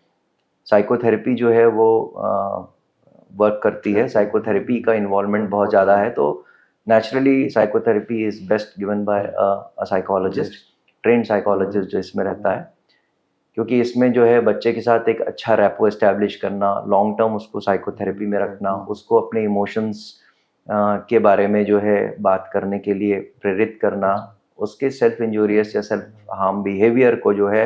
साइकोथेरेपी जो है वो वर्क करती है। साइकोथेरेपी का इन्वॉल्वमेंट बहुत ज़्यादा है, तो naturally psychotherapy is best given by a psychologist, trained psychologist जो इसमें रहता है, क्योंकि इसमें जो है बच्चे के साथ एक अच्छा रैपो एस्टैब्लिश करना, लॉन्ग टर्म उसको साइकोथेरेपी में रखना, उसको अपने इमोशंस के बारे में जो है बात करने के लिए प्रेरित करना, उसके सेल्फ इंजूरियस या सेल्फ हार्म बिहेवियर को जो है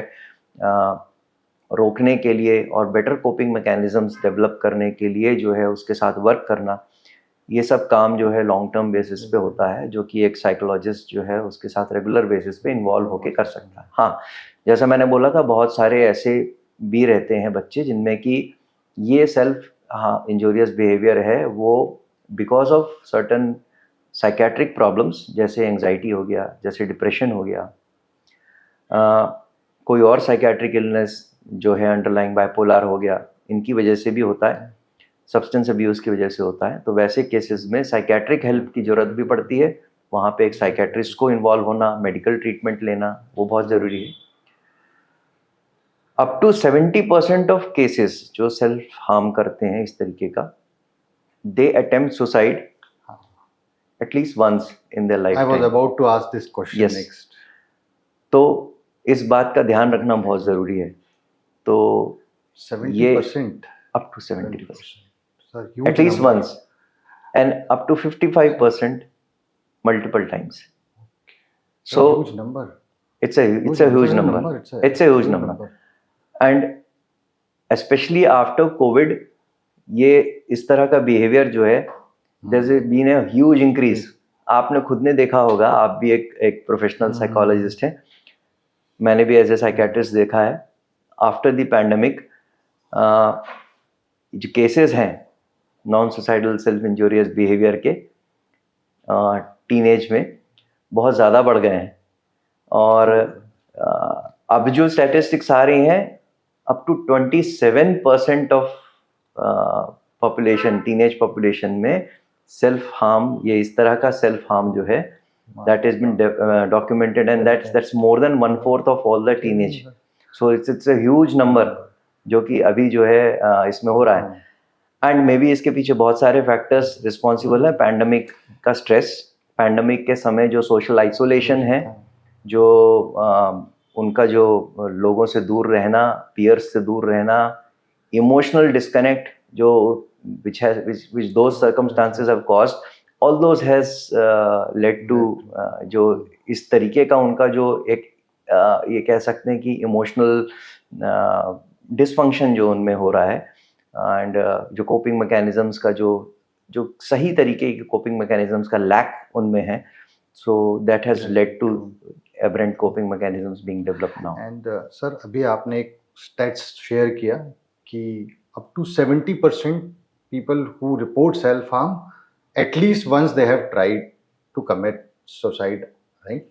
रोकने के लिए और बेटर कोपिंग मैकेनिज्म्स डेवलप करने के लिए जो है उसके साथ वर्क करना, ये सब काम जो है लॉन्ग टर्म बेसिस पे होता है, जो कि एक साइकोलॉजिस्ट जो है उसके साथ रेगुलर बेसिस पे इन्वॉल्व होके कर सकता है। हाँ, जैसा मैंने बोला था, बहुत सारे ऐसे भी रहते हैं बच्चे जिनमें कि ये सेल्फ इंजूरियस बिहेवियर है वो because of certain psychiatric problems, जैसे एंजाइटी हो गया, जैसे डिप्रेशन हो गया, कोई और साइकेट्रिक इलनेस जो है अंडरलाइंग बाइपोलर हो गया, इनकी वजह से भी होता है, सब्सटेंस अब्यूज़ की वजह से होता है। तो वैसे केसेस में साइकेट्रिक हेल्प की ज़रूरत भी पड़ती है, वहाँ पे एक साइकेट्रिस्ट को इन्वॉल्व होना, मेडिकल ट्रीटमेंट लेना वो बहुत ज़रूरी है। अप टू 70% ऑफ केसेस जो सेल्फ हार्म करते हैं इस तरीके का, they attempt suicide at least once in their life. I was about to ask this question next. तो इस बात का ध्यान रखना बहुत ज़रूरी है। तो 70%, up to 70%, at least once, and up to 55% multiple times. So huge number. It's a huge number. It's a huge number. And especially after COVID, ये इस तरह का behavior जो है, there's been a huge increase. आपने खुद ने देखा होगा, आप भी एक प्रोफेशनल साइकोलॉजिस्ट हैं, मैंने भी एज ए साइकियाट्रिस्ट देखा है। आफ्टर द पैंडमिक जो केसेस हैं non suicidal self injurious behaviour के टीनेज में बहुत ज़्यादा बढ़ गए हैं। और अब जो स्टैटिस्टिक्स आ रही हैं, up to 27% of population, teenage population में सेल्फ हार्म, ये इस तरह का सेल्फ हार्म जो है that has been documented, and that's more than 1/4 of all the teenage. So it's a huge number जो कि अभी जो है इसमें हो रहा है। एंड मे बी इसके पीछे बहुत सारे फैक्टर्स रिस्पॉन्सिबल है। पैंडमिक का स्ट्रेस, पैंडमिक के समय जो सोशल आइसोलेशन है, जो उनका जो लोगों से दूर रहना, पीयर्स से दूर रहना, इमोशनल डिस्कनेक्ट जो which those circumstances have caused, all those has led to जो इस तरीके का उनका जो एक ये कह सकते हैं कि इमोशनल डिसफंक्शन जो उनमें हो रहा है, एंड जो कोपिंग मैकेनिज्म्स का जो सही तरीके के कोपिंग मैकेनिज्म्स का लैक उनमें है, so that has led to aberrant coping mechanisms being developed now. And sir, अभी आपने एक स्टैट्स शेयर किया कि up to 70% people who report self harm at least once they have tried to commit suicide, right?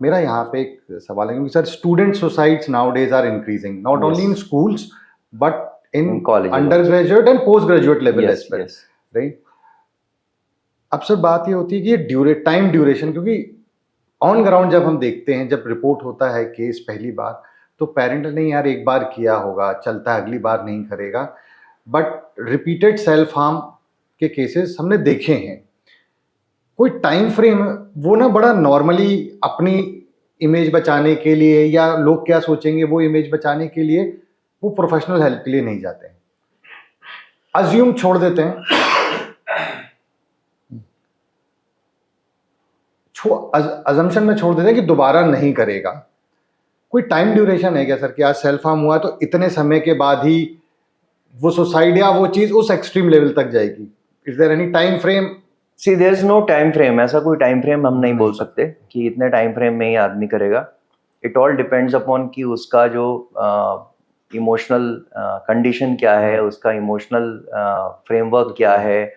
मेरा यहाँ पे एक सवाल है क्योंकि sir student suicides nowadays are increasing, not only in schools but in college, undergraduate and postgraduate level as well, right? अब sir बात ये होती है कि ये टाइम ड्यूरेशन, क्योंकि ऑन ग्राउंड जब हम देखते हैं, जब रिपोर्ट होता है केस पहली बार, तो पेरेंट नहीं यार एक बार किया होगा, चलता है, अगली बार नहीं करेगा, बट रिपीटेड सेल्फ हार्म के केसेस हमने देखे हैं। कोई टाइम फ्रेम, वो ना बड़ा नॉर्मली अपनी इमेज बचाने के लिए या लोग क्या सोचेंगे वो इमेज बचाने के लिए वो प्रोफेशनल हेल्प के लिए नहीं जाते हैं, अज्यूम छोड़ देते हैं, अजम्पशन में छोड़ देते हैं कि दोबारा नहीं करेगा। कोई टाइम ड्यूरेशन है क्या सर कि आज सेल्फ हार्म हुआ तो इतने समय के बाद ही वो सुसाइड या वो चीज उस एक्सट्रीम लेवल तक जाएगी? Is there any time frame? See there is no time frame, ऐसा कोई टाइम फ्रेम हम नहीं बोल सकते कि इतने टाइम फ्रेम में ही आदमी करेगा। इट ऑल डिपेंड्स अपॉन कि उसका जो इमोशनल कंडीशन क्या है, उसका इमोशनल फ्रेमवर्क क्या है,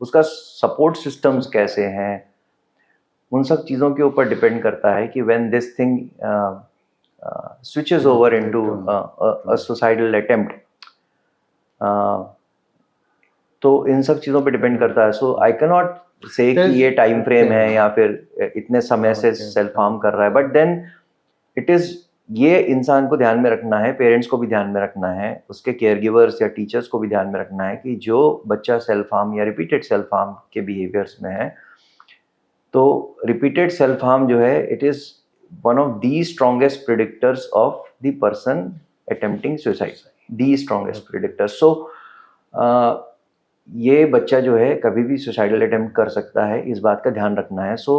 उसका सपोर्ट सिस्टम्स कैसे हैं, उन सब चीज़ों के ऊपर डिपेंड करता है कि when this thing switches over into a suicidal attempt, तो इन सब चीज़ों पे डिपेंड करता है। सो आई कैन नॉट से कि ये टाइम फ्रेम है या फिर इतने समय से सेल्फ हार्म कर रहा है, बट देन इट इज़, ये इंसान को ध्यान में रखना है, पेरेंट्स को भी ध्यान में रखना है, उसके केयर गिवर्स या टीचर्स को भी ध्यान में रखना है कि जो बच्चा सेल्फ हार्म या रिपीटेड सेल्फ हार्म के बिहेवियर्स में है, तो रिपीटेड सेल्फ हार्म जो है it is one of the strongest predictors of the person attempting suicide, the strongest predictors. So ये बच्चा जो है कभी भी सुसाइडल अटेम्प्ट कर सकता है, इस बात का ध्यान रखना है। So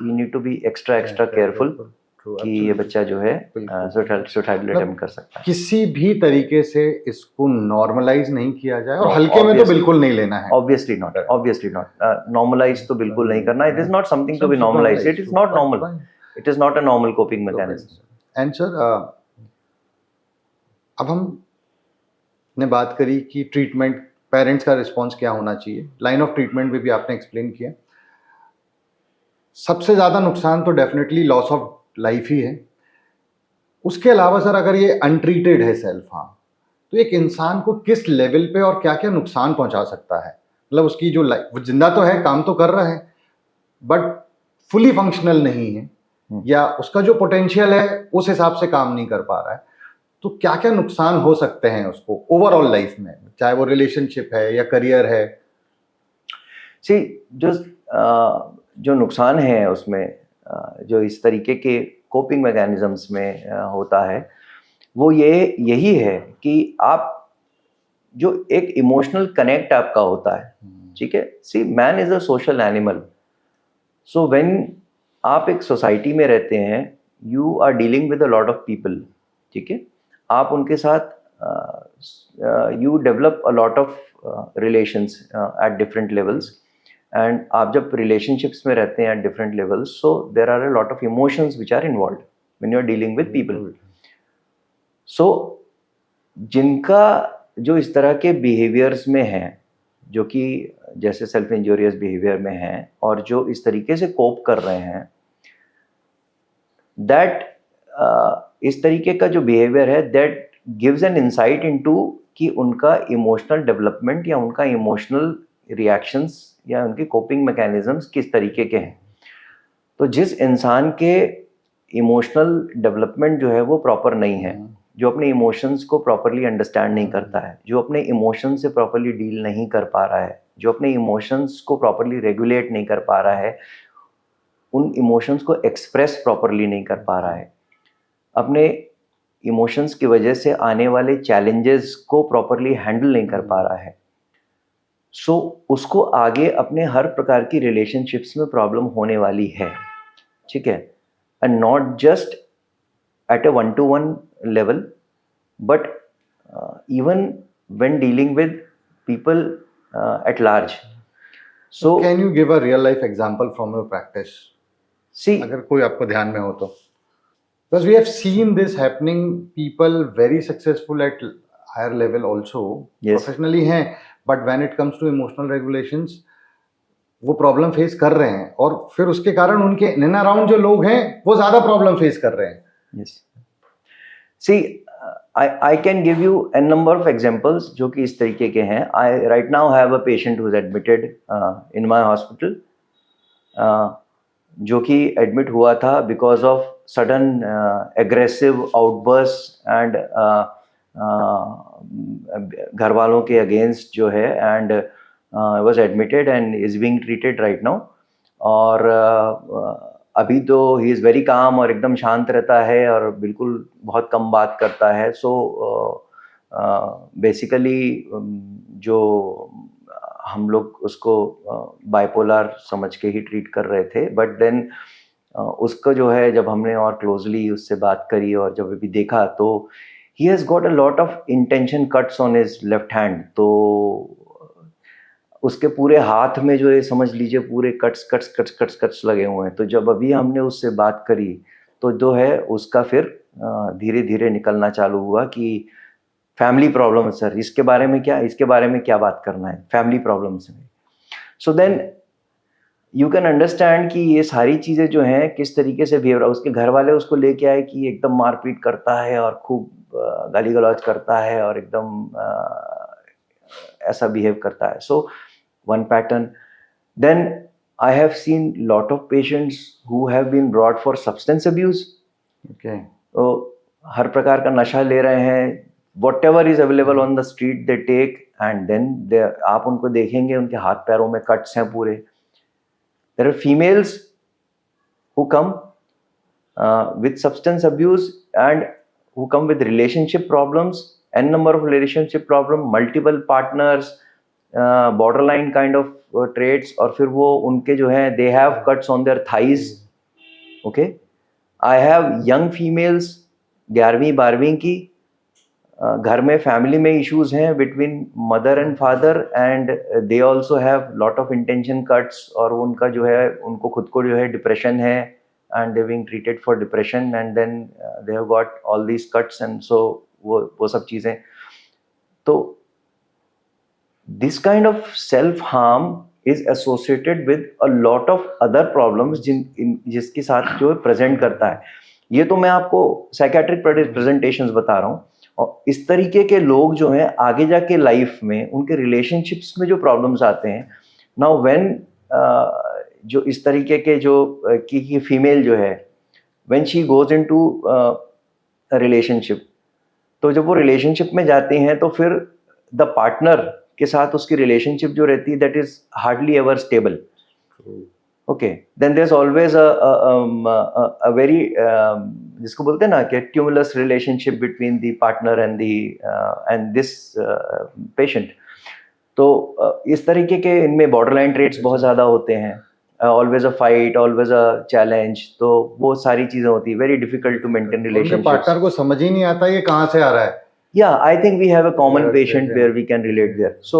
you need to be extra careful कि ये बच्चा जो है सुसाइडल अटेम्प्ट कर सकता है। किसी भी तरीके से इसको नॉर्मलाइज नहीं किया जाए और हल्के में तो बिल्कुल नहीं लेना है। ऑब्वियसली नॉट नॉर्मलाइज तो बिल्कुल नहीं करना। It is not something to be normalise, it is not normal, it is not a normal coping mechanism. And sir अब हम ने बात करी कि ट्रीटमेंट, पेरेंट्स का रिस्पॉन्स क्या होना चाहिए, लाइन ऑफ ट्रीटमेंट में भी आपने एक्सप्लेन किया। सबसे ज़्यादा नुकसान तो डेफिनेटली लॉस ऑफ लाइफ ही है। उसके अलावा सर अगर ये अनट्रीटेड है सेल्फ हार्म, तो एक इंसान को किस लेवल पे और क्या क्या नुकसान पहुंचा सकता है? मतलब उसकी जो लाइफ, वो जिंदा तो है, काम तो कर रहा है, बट फुली फंक्शनल नहीं है, या उसका जो पोटेंशियल है उस हिसाब से काम नहीं कर पा रहा है, तो क्या क्या नुकसान हो सकते हैं उसको ओवरऑल लाइफ में, चाहे वो रिलेशनशिप है या करियर है? सी जो नुकसान है उसमें, जो इस तरीके के कोपिंग मैकेनिज्म्स में होता है, वो यही है कि आप जो एक इमोशनल कनेक्ट आपका होता है, ठीक है। See man is a social animal, so when आप एक सोसाइटी में रहते हैं, you are dealing with a lot of people, ठीक है। आप उनके साथ you develop a lot of relations at different levels, and आप जब रिलेशनशिप्स में रहते हैं at different levels, so there are a lot of emotions which are involve when you are dealing with people. So जिनका जो इस तरह के बिहेवियर्स में हैं, जो कि जैसे सेल्फ इंजूरियस बिहेवियर में हैं और जो इस तरीके से कोप कर रहे हैं, दैट इस तरीके का जो बिहेवियर है that gives an insight into कि उनका इमोशनल डेवलपमेंट या उनका इमोशनल रिएक्शंस या उनके कोपिंग मैकेनिज्म्स किस तरीके के हैं। तो जिस इंसान के इमोशनल डेवलपमेंट जो है वो प्रॉपर नहीं है, जो अपने इमोशंस को प्रॉपरली अंडरस्टैंड नहीं करता है, जो अपने इमोशंस से प्रॉपरली डील नहीं कर पा रहा है, जो अपने इमोशंस को प्रॉपरली रेगुलेट नहीं कर पा रहा है, उन इमोशंस को एक्सप्रेस प्रॉपरली नहीं कर पा रहा है, अपने इमोशंस की वजह से आने वाले चैलेंजेस को प्रॉपरली हैंडल नहीं कर पा रहा है, सो उसको आगे अपने हर प्रकार की रिलेशनशिप्स में प्रॉब्लम होने वाली है, ठीक है। And not just at a 1-to-1 level, but even when dealing with people at large. So can you give a real life example from your practice? See, अगर कोई आपको ध्यान में हो तो, because we have seen this happening, people very successful at higher level also, yes, professionally हैं, but when it comes to emotional regulations वो problem face कर रहे हैं, और फिर उसके कारण उनके इन अराउंड जो लोग हैं वो ज्यादा प्रॉब्लम फेस कर रहे हैं। yes. See, I can give you a number of examples जो कि इस तरीके के हैं। I right now have a patient who is admitted in my hospital. जो कि एडमिट हुआ था because of sudden aggressive outburst and घर वालों के अगेंस्ट जो है, and was admitted and is being treated right now. और अभी तो ही इज़ वेरी काम और एकदम शांत रहता है और बिल्कुल बहुत कम बात करता है। सो बेसिकली जो हम लोग उसको बाइपोलर समझ के ही ट्रीट कर रहे थे, बट देन उसका जो है जब हमने और क्लोजली उससे बात करी और जब अभी देखा तो he has got a lot of intention cuts on his left hand. तो उसके पूरे हाथ में जो है समझ लीजिए पूरे cuts cuts cuts cuts cuts लगे हुए हैं। तो जब अभी हमने उससे बात करी तो जो है उसका फिर धीरे धीरे निकलना चालू हुआ कि फैमिली प्रॉब्लम है सर, इसके बारे में क्या बात करना है, फैमिली प्रॉब्लम्स में। So then you can understand कि ये सारी चीज़ें जो हैं किस तरीके से बिहेव रहा। उसके घर वाले उसको लेके आए कि एकदम मारपीट करता है और खूब गाली गलौज करता है और एकदम ऐसा बिहेव करता है। सो one pattern. Then I have seen lot of patients who have been brought for substance abuse. Okay. तो हर प्रकार का नशा ले रहे हैं, whatever is available on the street they take, and then आप उनको देखेंगे उनके हाथ पैरों में कट्स हैं पूरे। There are females who come with substance abuse and who come with relationship problems, n number of relationship problem, multiple partners, borderline kind of traits, और फिर वो उनके जो है they have cuts on their thighs. Okay, I have young females 11वीं 12वीं की, घर में फैमिली में इश्यूज हैं between mother and father, and they also have lot of intention cuts, और उनका जो है उनको खुद को जो है डिप्रेशन है and they being treated for depression, and then they have got all these cuts, and so वो सब चीज़ें। तो this kind of self harm is associated with a lot of other problems जिसके साथ जो प्रेजेंट करता है। ये तो मैं आपको साइकेट्रिक प्रेजेंटेशंस बता रहा हूँ, और इस तरीके के लोग जो हैं आगे जाके लाइफ में उनके रिलेशनशिप्स में जो प्रॉब्लम्स आते हैं, नाउ व्हेन जो इस तरीके के जो की फीमेल जो है when she goes into relationship, तो जब वो रिलेशनशिप में जाते हैं तो फिर द पार्टनर के साथ उसकी रिलेशनशिप जो रहती है that is hardly ever stable. Okay, then there is always a very जिसको बोलते हैं ना कि tumultuous relationship between the partner and this patient. तो इस तरीके के इनमें बॉर्डरलाइन ट्रेट्स बहुत ज़्यादा होते हैं, always a fight, always a challenge, तो वो सारी चीज़ें होती है, very difficult to maintain relationship. Partner को समझ ही नहीं आता ये कहाँ से आ रहा है। Yeah, I think we have a common patient where we can relate there. So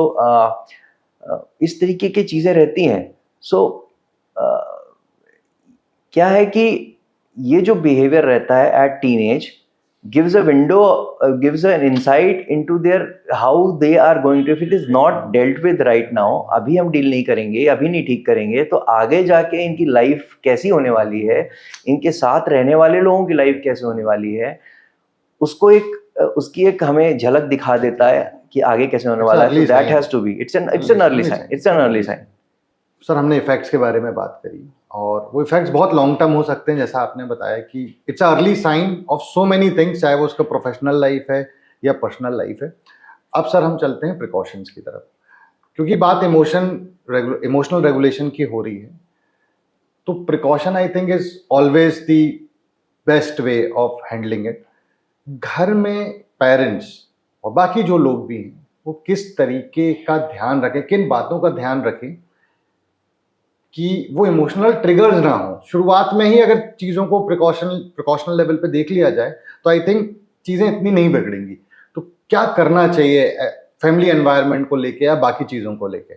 इस तरीके की चीज़ें रहती हैं। So क्या है कि ये जो बिहेवियर रहता है at teenage gives a window, gives an insight into their how they are going to, if it is not dealt with right now, अभी हम डील नहीं करेंगे, अभी नहीं ठीक करेंगे, तो आगे जाके इनकी लाइफ कैसी होने वाली है, इनके साथ रहने वाले लोगों की लाइफ कैसे होने वाली है, उसको उसकी एक हमें झलक दिखा देता है कि आगे कैसे होने वाला है। That has to be, it's an early sign. Sir, हमने इफेक्ट्स के बारे में बात करी, और वो इफेक्ट्स बहुत लॉन्ग टर्म हो सकते हैं, जैसा आपने बताया कि it's early sign of so many things, चाहे वो उसका प्रोफेशनल लाइफ है या पर्सनल लाइफ है। अब सर हम चलते हैं प्रिकॉशंस की तरफ, क्योंकि बात इमोशनल रेगुलेशन की हो रही है, तो precaution I think is always the best way of handling it. घर में पेरेंट्स और बाकी जो लोग भी हैं वो किस तरीके का ध्यान रखें, किन बातों का ध्यान रखें कि वो इमोशनल ट्रिगर्स ना हो। शुरुआत में ही अगर चीज़ों को प्रिकॉशनल लेवल पे देख लिया जाए तो आई थिंक चीज़ें इतनी नहीं बिगड़ेंगी। तो क्या करना चाहिए फैमिली एनवायरनमेंट को लेके या बाकी चीज़ों को लेके?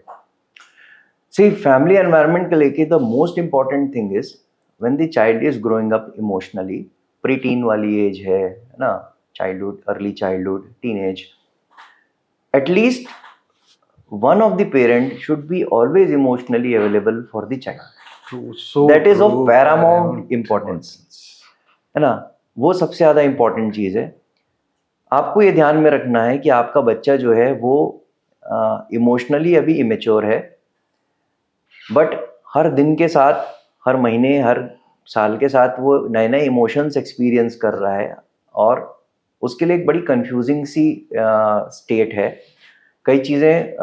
सी, फैमिली एनवायरनमेंट को लेके the most important thing is when the child is growing up emotionally, pre tin वाली एज है ना, childhood, early childhood, teenage, at least one of the parent should be always emotionally available for the child. That is of paramount importance, है ना, वो सबसे ज़्यादा important चीज़ है। आपको ये ध्यान में रखना है कि आपका बच्चा जो है वो इमोशनली अभी इमेच्योर है, बट हर दिन के साथ हर महीने हर साल के साथ वो नए नए इमोशंस एक्सपीरियंस कर रहा है, और उसके लिए एक बड़ी कंफ्यूजिंग सी स्टेट है। कई चीज़ें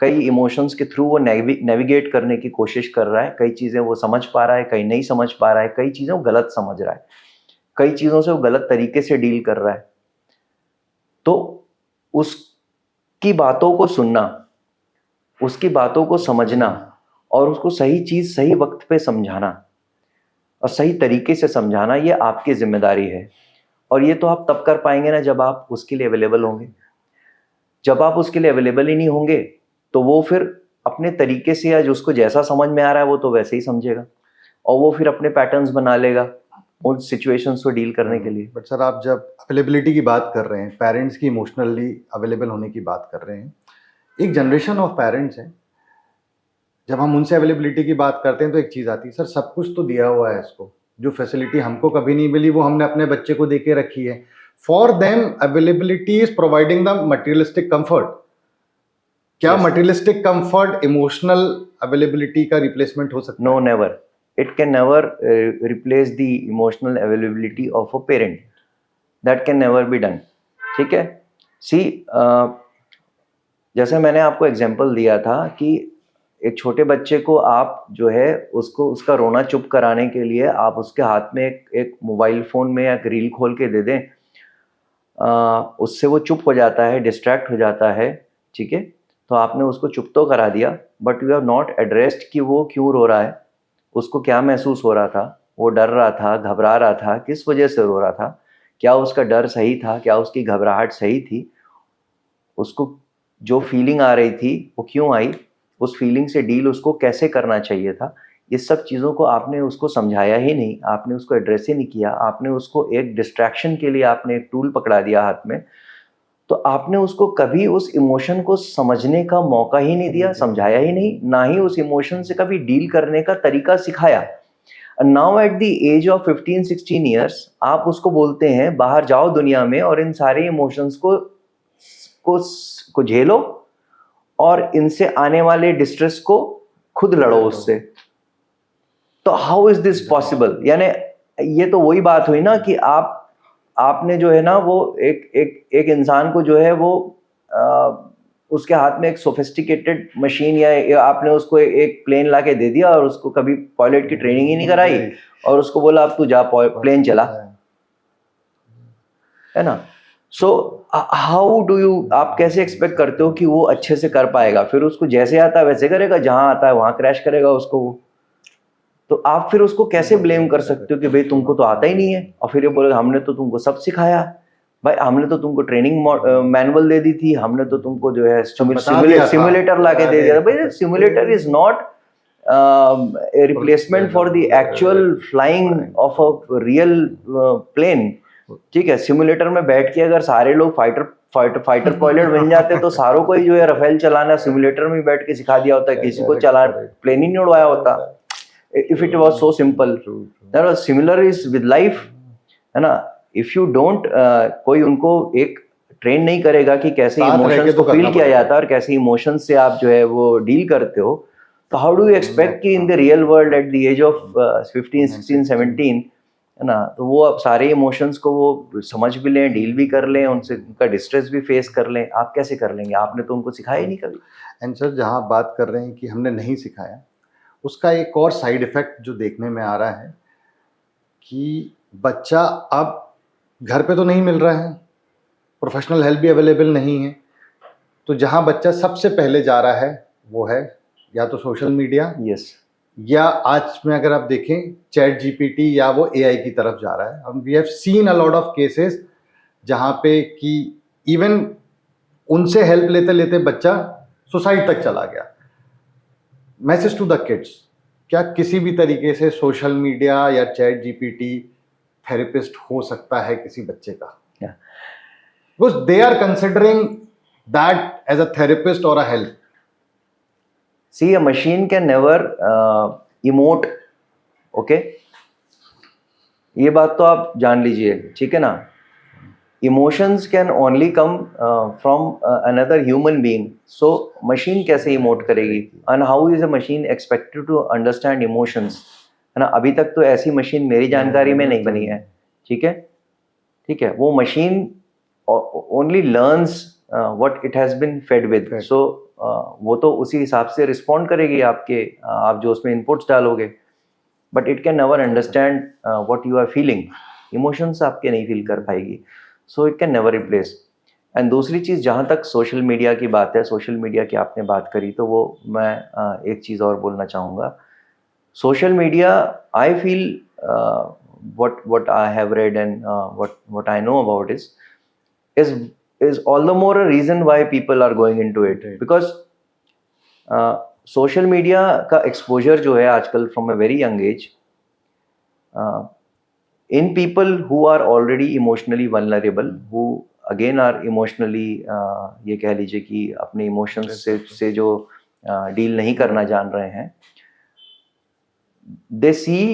कई इमोशंस के थ्रू वो नेविगेट करने की कोशिश कर रहा है, कई चीज़ें वो समझ पा रहा है, कई नहीं समझ पा रहा है, कई चीज़ें वो गलत समझ रहा है, कई चीज़ों से वो गलत तरीके से डील कर रहा है। तो उसकी बातों को सुनना, उसकी बातों को समझना और उसको सही चीज़ सही वक्त पे समझाना और सही तरीके से समझाना, ये आपकी जिम्मेदारी है। और ये तो आप तब कर पाएंगे ना जब आप उसके लिए अवेलेबल होंगे। जब आप उसके लिए अवेलेबल ही नहीं होंगे तो वो फिर अपने तरीके से, या जो उसको जैसा समझ में आ रहा है वो तो वैसे ही समझेगा, और वो फिर अपने पैटर्न्स बना लेगा उन सिचुएशंस को डील करने के लिए। बट सर, आप जब अवेलेबिलिटी की बात कर रहे हैं, पेरेंट्स की इमोशनली अवेलेबल होने की बात कर रहे हैं, एक जनरेशन ऑफ पेरेंट्स हैं, जब हम उनसे अवेलेबिलिटी की बात करते हैं तो एक चीज़ आती है, सर सब कुछ तो दिया हुआ है इसको, जो फैसिलिटी हमको कभी नहीं मिली वो हमने अपने बच्चे को दे के रखी है। For them availability is providing the materialistic comfort. क्या मटेरियलिस्टिक कंफर्ट इमोशनल अवेलेबिलिटी का रिप्लेसमेंट हो सकता है? No, never. It can never replace the emotional availability of a parent. That can never be done. ठीक है। सी, जैसे मैंने आपको एग्जांपल दिया था कि एक छोटे बच्चे को आप जो है उसको उसका रोना चुप कराने के लिए आप उसके हाथ में एक मोबाइल फ़ोन में एक रील खोल के दे दें, उससे वो चुप हो जाता है, डिस्ट्रैक्ट हो जाता है। ठीक है। तो आपने उसको चुप तो करा दिया, but you have not addressed कि वो क्यों रो रहा है, उसको क्या महसूस हो रहा था, वो डर रहा था, घबरा रहा था, किस वजह से रो रहा था, क्या उसका डर सही था, क्या उसकी घबराहट सही थी, उसको जो फीलिंग आ रही थी वो क्यों आई, उस फीलिंग से डील उसको कैसे करना चाहिए था। ये सब चीज़ों को आपने उसको समझाया ही नहीं, आपने उसको एड्रेस ही नहीं किया, आपने उसको एक डिस्ट्रैक्शन के लिए आपने एक टूल पकड़ा दिया हाथ में। तो आपने उसको कभी उस इमोशन को समझने का मौका ही नहीं दिया, समझाया ही नहीं, ना ही उस इमोशन से कभी डील करने का तरीका सिखाया। Now at the age of 15-16 years आप उसको बोलते हैं बाहर जाओ दुनिया में और इन सारे इमोशंस को को झेलो और इनसे आने वाले डिस्ट्रेस को खुद लड़ो उससे। तो हाउ इज दिस पॉसिबल? यानी ये तो वही बात हुई ना कि आपने जो है ना वो एक इंसान को जो है वो उसके हाथ में एक सोफिस्टिकेटेड मशीन या आपने उसको एक प्लेन ला के दे दिया और उसको कभी पायलट की ट्रेनिंग ही नहीं कराई और उसको बोला अब तू जा प्लेन चला, है ना। सो हाउ डू यू, आप कैसे एक्सपेक्ट करते हो कि वो अच्छे से कर पाएगा? फिर उसको जैसे आता है वैसे करेगा, जहां आता है वहां क्रैश करेगा उसको वो। तो आप फिर उसको कैसे ब्लेम कर सकते हो कि भाई तुमको तो आता ही नहीं है, और फिर ये बोलेगा हमने तो तुमको सब सिखाया। भाई हमने तो तुमको ट्रेनिंग मैनुअल दे दी थी, हमने तो तुमको जो है सिमुलेटर ला के दे दिया। भाई simulator is not replacement for the actual flying of a real plane. ठीक है। सिमुलेटर में बैठ के अगर सारे लोग फाइटर पायलट बन जाते तो सारों को ही जो है रफेल चलाना सिमुलेटर में बैठ के सिखा दिया होता, किसी को चला प्लेन ही नहीं उड़वाया होता। If it was so simple, that was similar is with life, है ना। If you don't, कोई उनको एक ट्रेन नहीं करेगा कि कैसे इमोशंस को फील किया जाता है और कैसे इमोशंस से आप जो है वो डील करते हो, तो हाउ डू यू एक्सपेक्ट कि in the real world at the age of 15, 16, 17, है ना, तो वो अब सारे इमोशंस को वो समझ भी लें, डील भी कर लें, उनसे उनका डिस्ट्रेस भी फेस कर लें। आप कैसे कर लेंगे? आपने तो उनको सिखाया ही नहीं कभी। एंड सर, जहाँ बात कर रहे हैं कि हमने नहीं सिखाया, उसका एक और साइड इफेक्ट जो देखने में आ रहा है कि बच्चा अब घर पे तो नहीं मिल रहा है, प्रोफेशनल हेल्प भी अवेलेबल नहीं है, तो जहां बच्चा सबसे पहले जा रहा है वो है या तो सोशल मीडिया, यस, या आज में अगर आप देखें चैट जीपीटी, या वो एआई की तरफ जा रहा है। We have seen a lot of cases जहां पे कि इवन उनसे हेल्प लेते लेते बच्चा सुसाइड तक चला गया। मैसेज टू द किड्स, क्या किसी भी तरीके से सोशल मीडिया या चैट जीपीटी थेरेपिस्ट हो सकता है किसी बच्चे का? Because they are considering that as a therapist और a help. See, a machine can never emote, okay, ये बात तो आप जान लीजिए, ठीक है ना। Emotions can only come from another human being. So machine कैसे इमोट करेगी? And how is a machine expected to understand emotions, है ना, अभी तक तो ऐसी मशीन मेरी जानकारी में नहीं बनी है, ठीक है, वो machine only learns what it has been fed with, so वो तो उसी हिसाब से रिस्पॉन्ड करेगी आपके, आप जो उसमें इनपुट्स डालोगे, but it can never understand what you are feeling, emotions आपके नहीं फील कर पाएगी, so it can never replace. And दूसरी चीज़, जहाँ तक सोशल मीडिया की बात है, सोशल मीडिया की आपने बात करी, तो वो मैं एक चीज़ और बोलना चाहूँगा। Social media, I feel what I have read and what I know about is all the more a reason why people are going into it, because social media का एक्सपोजर जो है आजकल from a very young age, in people who are already emotionally vulnerable, who again are emotionally ये कह लीजिए कि अपने emotions से जो डील नहीं करना जान रहे हैं, they see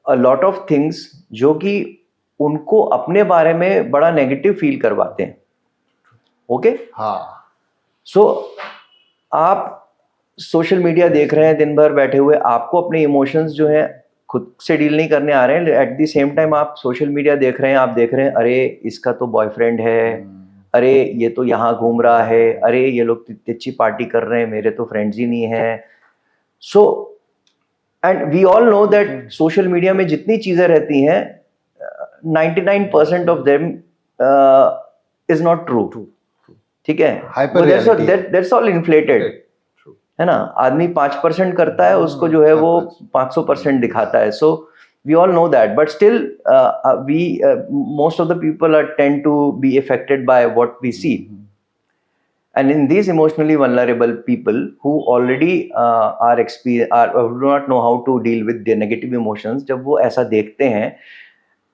a lot of things जो कि उनको अपने बारे में बड़ा नेगेटिव फील करवाते हैं। ओके, हाँ, सो आप सोशल मीडिया देख रहे हैं दिन भर बैठे हुए, आपको अपने इमोशंस जो हैं खुद से डील नहीं करने आ रहे हैं, एट द सेम टाइम आप सोशल मीडिया देख रहे हैं, आप देख रहे हैं अरे इसका तो बॉयफ्रेंड है, अरे ये तो यहाँ घूम रहा है, अरे ये लोग तिच्ची पार्टी कर रहे हैं, मेरे तो फ्रेंड्स ही नहीं है। So and we all know that social media में जितनी चीज़ें रहती हैं, 99% of them is not true, ठीक है, दैट्स ऑल इन्फ्लेटेड, है ना, आदमी 5% करता है, उसको जो है वो 500% दिखाता है, so we all know that, but still we most of the people are tend to be affected by what we see, and in these emotionally vulnerable people who already do not know how to deal with their negative emotions, जब वो ऐसा देखते हैं,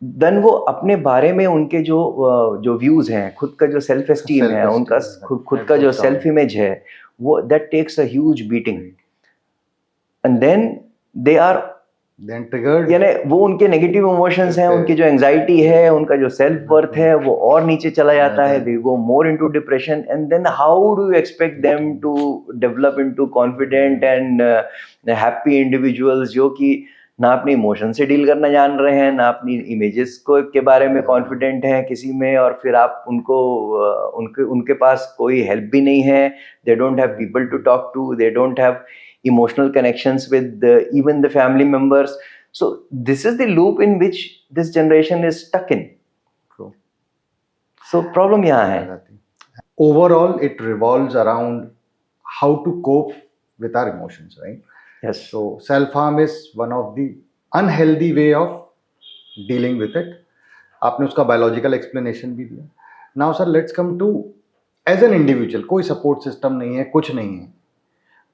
then वो अपने बारे में उनके जो व्यूज हैं, खुद का जो सेल्फ एस्टीम है, उनका खुद का जो सेल्फ इमेज है, वो that takes a huge beating, and then they are triggered, यानी वो उनके नेगेटिव इमोशंस हैं, उनकी जो एंजाइटी है, उनका जो सेल्फ वर्थ है, वो और नीचे चला जाता है, they go more into depression, and then how do you expect them to develop into confident and happy individuals, जो कि ना अपने इमोशन से डील करना जान रहे हैं, ना अपनी इमेजेस को के बारे में कॉन्फिडेंट हैं किसी में, और फिर आप उनको उनके पास कोई हेल्प भी नहीं है, they don't have people to talk to, they don't have emotional connections with even the family members. So this is the loop in which this generation is stuck in. True. So problem यहाँ है. Overall, it revolves around how to cope with our emotions, right? Yes. So self-harm is one of the unhealthy way of dealing with it. आपने उसका biological explanation भी दिया. Now sir, let's come to as an individual. कोई support system नहीं है, कुछ नहीं है.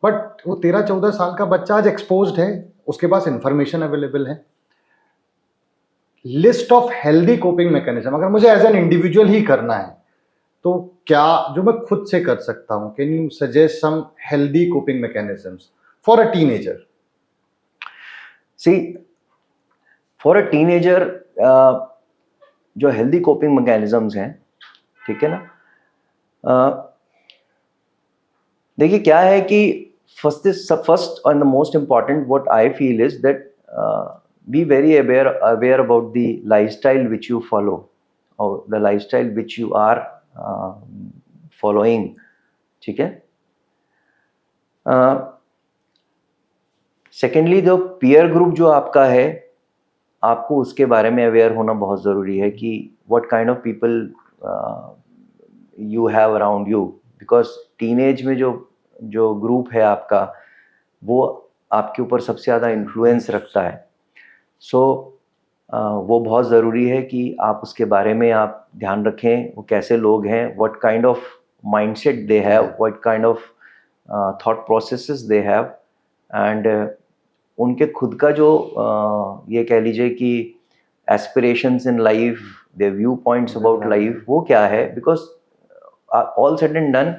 बट वो 13-14 साल का बच्चा आज एक्सपोज्ड है, उसके पास इंफॉर्मेशन अवेलेबल है, list of healthy coping mechanism अगर मुझे एज एन इंडिविजुअल ही करना है, तो क्या जो मैं खुद से कर सकता हूं, can you suggest some healthy coping mechanisms for a teenager? See, for a teenager जो हेल्दी कोपिंग मैकेनिज्म्स हैं, ठीक है ना, देखिए क्या है कि first and the most important what I feel is that be very aware about the lifestyle which you follow, or the lifestyle which you are following, ठीक है. सेकेंडली जो पीयर ग्रुप जो आपका है, आपको उसके बारे में अवेयर होना बहुत ज़रूरी है कि what kind of people you have around you, because teenage में जो ग्रुप है आपका, वो आपके ऊपर सबसे ज़्यादा इन्फ्लुएंस रखता है. सो वो बहुत ज़रूरी है कि आप उसके बारे में आप ध्यान रखें, वो कैसे लोग हैं, what kind of mindset they have, what kind of thought processes they have, and उनके खुद का जो ये कह लीजिए कि aspirations in life, there view points about life, वो क्या है, because all said and done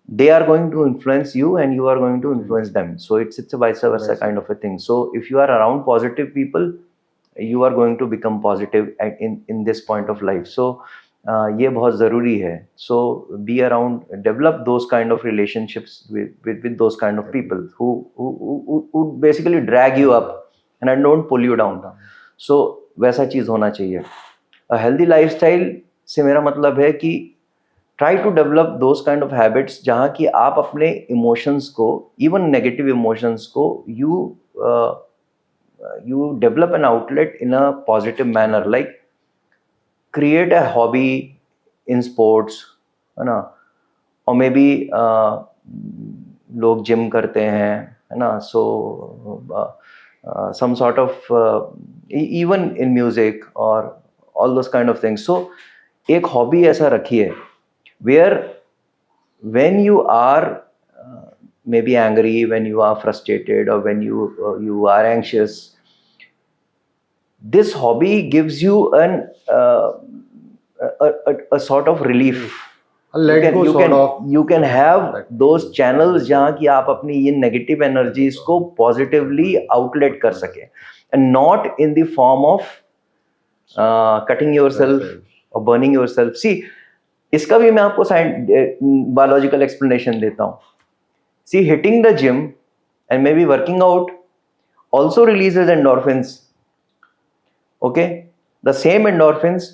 they are going to influence you and you are going to influence them, so it's a vice versa kind of a thing. So if you are around positive people, you are going to become positive in this point of life. So ये बहुत ज़रूरी है. So be around, develop those kind of relationships with those kind of people who basically drag you up and don't pull you down. So वैसा चीज़ होना चाहिए. A healthy lifestyle से मेरा मतलब है कि try to develop those kind of habits जहाँ कि आप अपने emotions को, even negative emotions को, you develop an outlet in a positive manner, like create a hobby in sports, है ना, or maybe लोग जिम करते हैं, है ना, so some sort of even in music or all those kind of things. So एक hobby ऐसा रखिए where when you are maybe angry, when you are frustrated, or when you are anxious, this hobby gives you a sort of relief. You can have those channels जहाँ कि आप अपनी ये negative energies को positively outlet कर सके, and not in the form of cutting yourself or burning yourself. See, इसका भी मैं आपको biological explanation देता हूँ. See, hitting the gym and maybe working out also releases endorphins. Okay, the same endorphins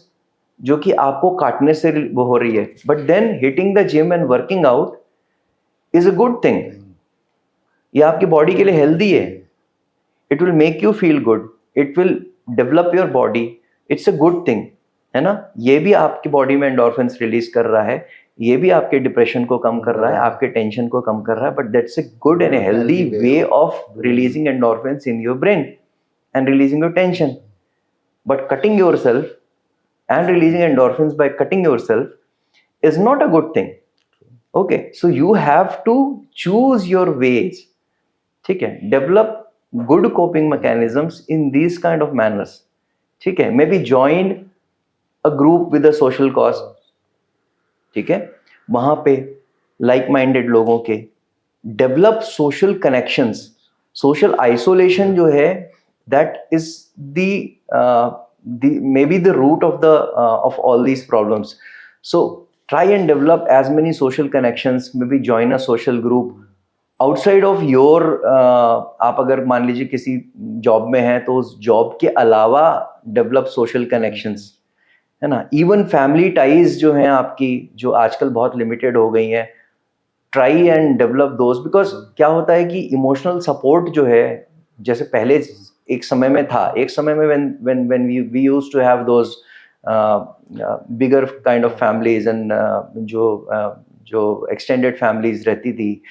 जो कि आपको काटने से वो हो रही है, but then hitting the gym and working out is a good thing. ये आपकी बॉडी के लिए हेल्दी है. It will make you feel good. It will develop your body. It's a good thing, है ना. ये भी आपकी बॉडी में एंडोर्फिन्स रिलीज कर रहा है, ये भी आपके डिप्रेशन को कम कर रहा है, आपके टेंशन को कम कर रहा है, but that's a good and a healthy way of releasing endorphins in your brain and releasing your tension. But cutting yourself and releasing endorphins by cutting yourself is not a good thing. Okay, so you have to choose your ways. ठीक है, develop good coping mechanisms in these kind of manners. ठीक है, maybe join a group with a social cause. ठीक है, वहां पे like-minded लोगों के, develop social connections. Social isolation जो है, that is the maybe the root of all these problems. So try and develop as many social connections. Maybe join a social group outside of your आप अगर मान लीजिए किसी job में हैं तो उस जॉब के अलावा डेवलप सोशल कनेक्शंस, है ना. इवन फैमिली टाइज जो हैं आपकी, जो आजकल बहुत लिमिटेड हो गई हैं, try and develop those. Because क्या होता है कि इमोशनल सपोर्ट जो है, जैसे पहले एक समय में था, एक समय में when we used to have those bigger kind of families and जो extended families रहती थी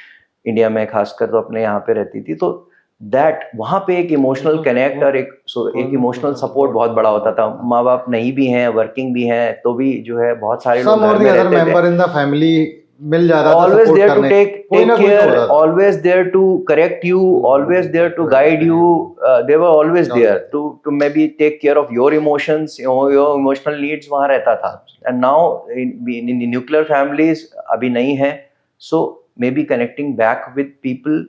इंडिया में, खासकर तो अपने यहाँ पे रहती थी, तो दैट वहाँ पे एक इमोशनल कनेक्ट और एक इमोशनल सपोर्ट बहुत बड़ा होता था. माँ बाप नहीं भी हैं, वर्किंग भी हैं, तो भी जो है बहुत सारे लोग घर में रहते थे. मिल जाता था, always there to take care, always there to correct you, always there to guide you. They were always there to maybe take care of your emotions, your emotional needs. वहाँ रहता था. And now in nuclear families अभी नहीं है. So maybe connecting back with people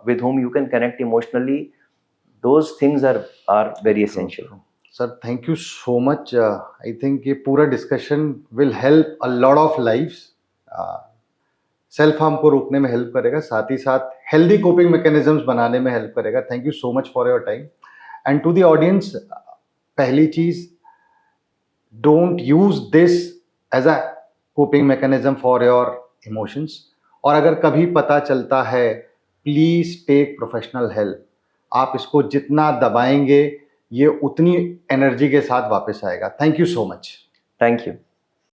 with whom you can connect emotionally, those things are very essential. Sir, thank you so much. I think ये पूरा discussion will help a lot of lives. Self harm को रोकने में help करेगा, साथ ही साथ healthy coping mechanisms बनाने में हेल्प करेगा. Thank you so much for your time. And to the audience, पहली चीज, don't use this as a coping mechanism for your emotions. और अगर कभी पता चलता है, प्लीज टेक प्रोफेशनल हेल्प. आप इसको जितना दबाएंगे, ये उतनी एनर्जी के साथ वापस आएगा. Thank you so much. Thank you.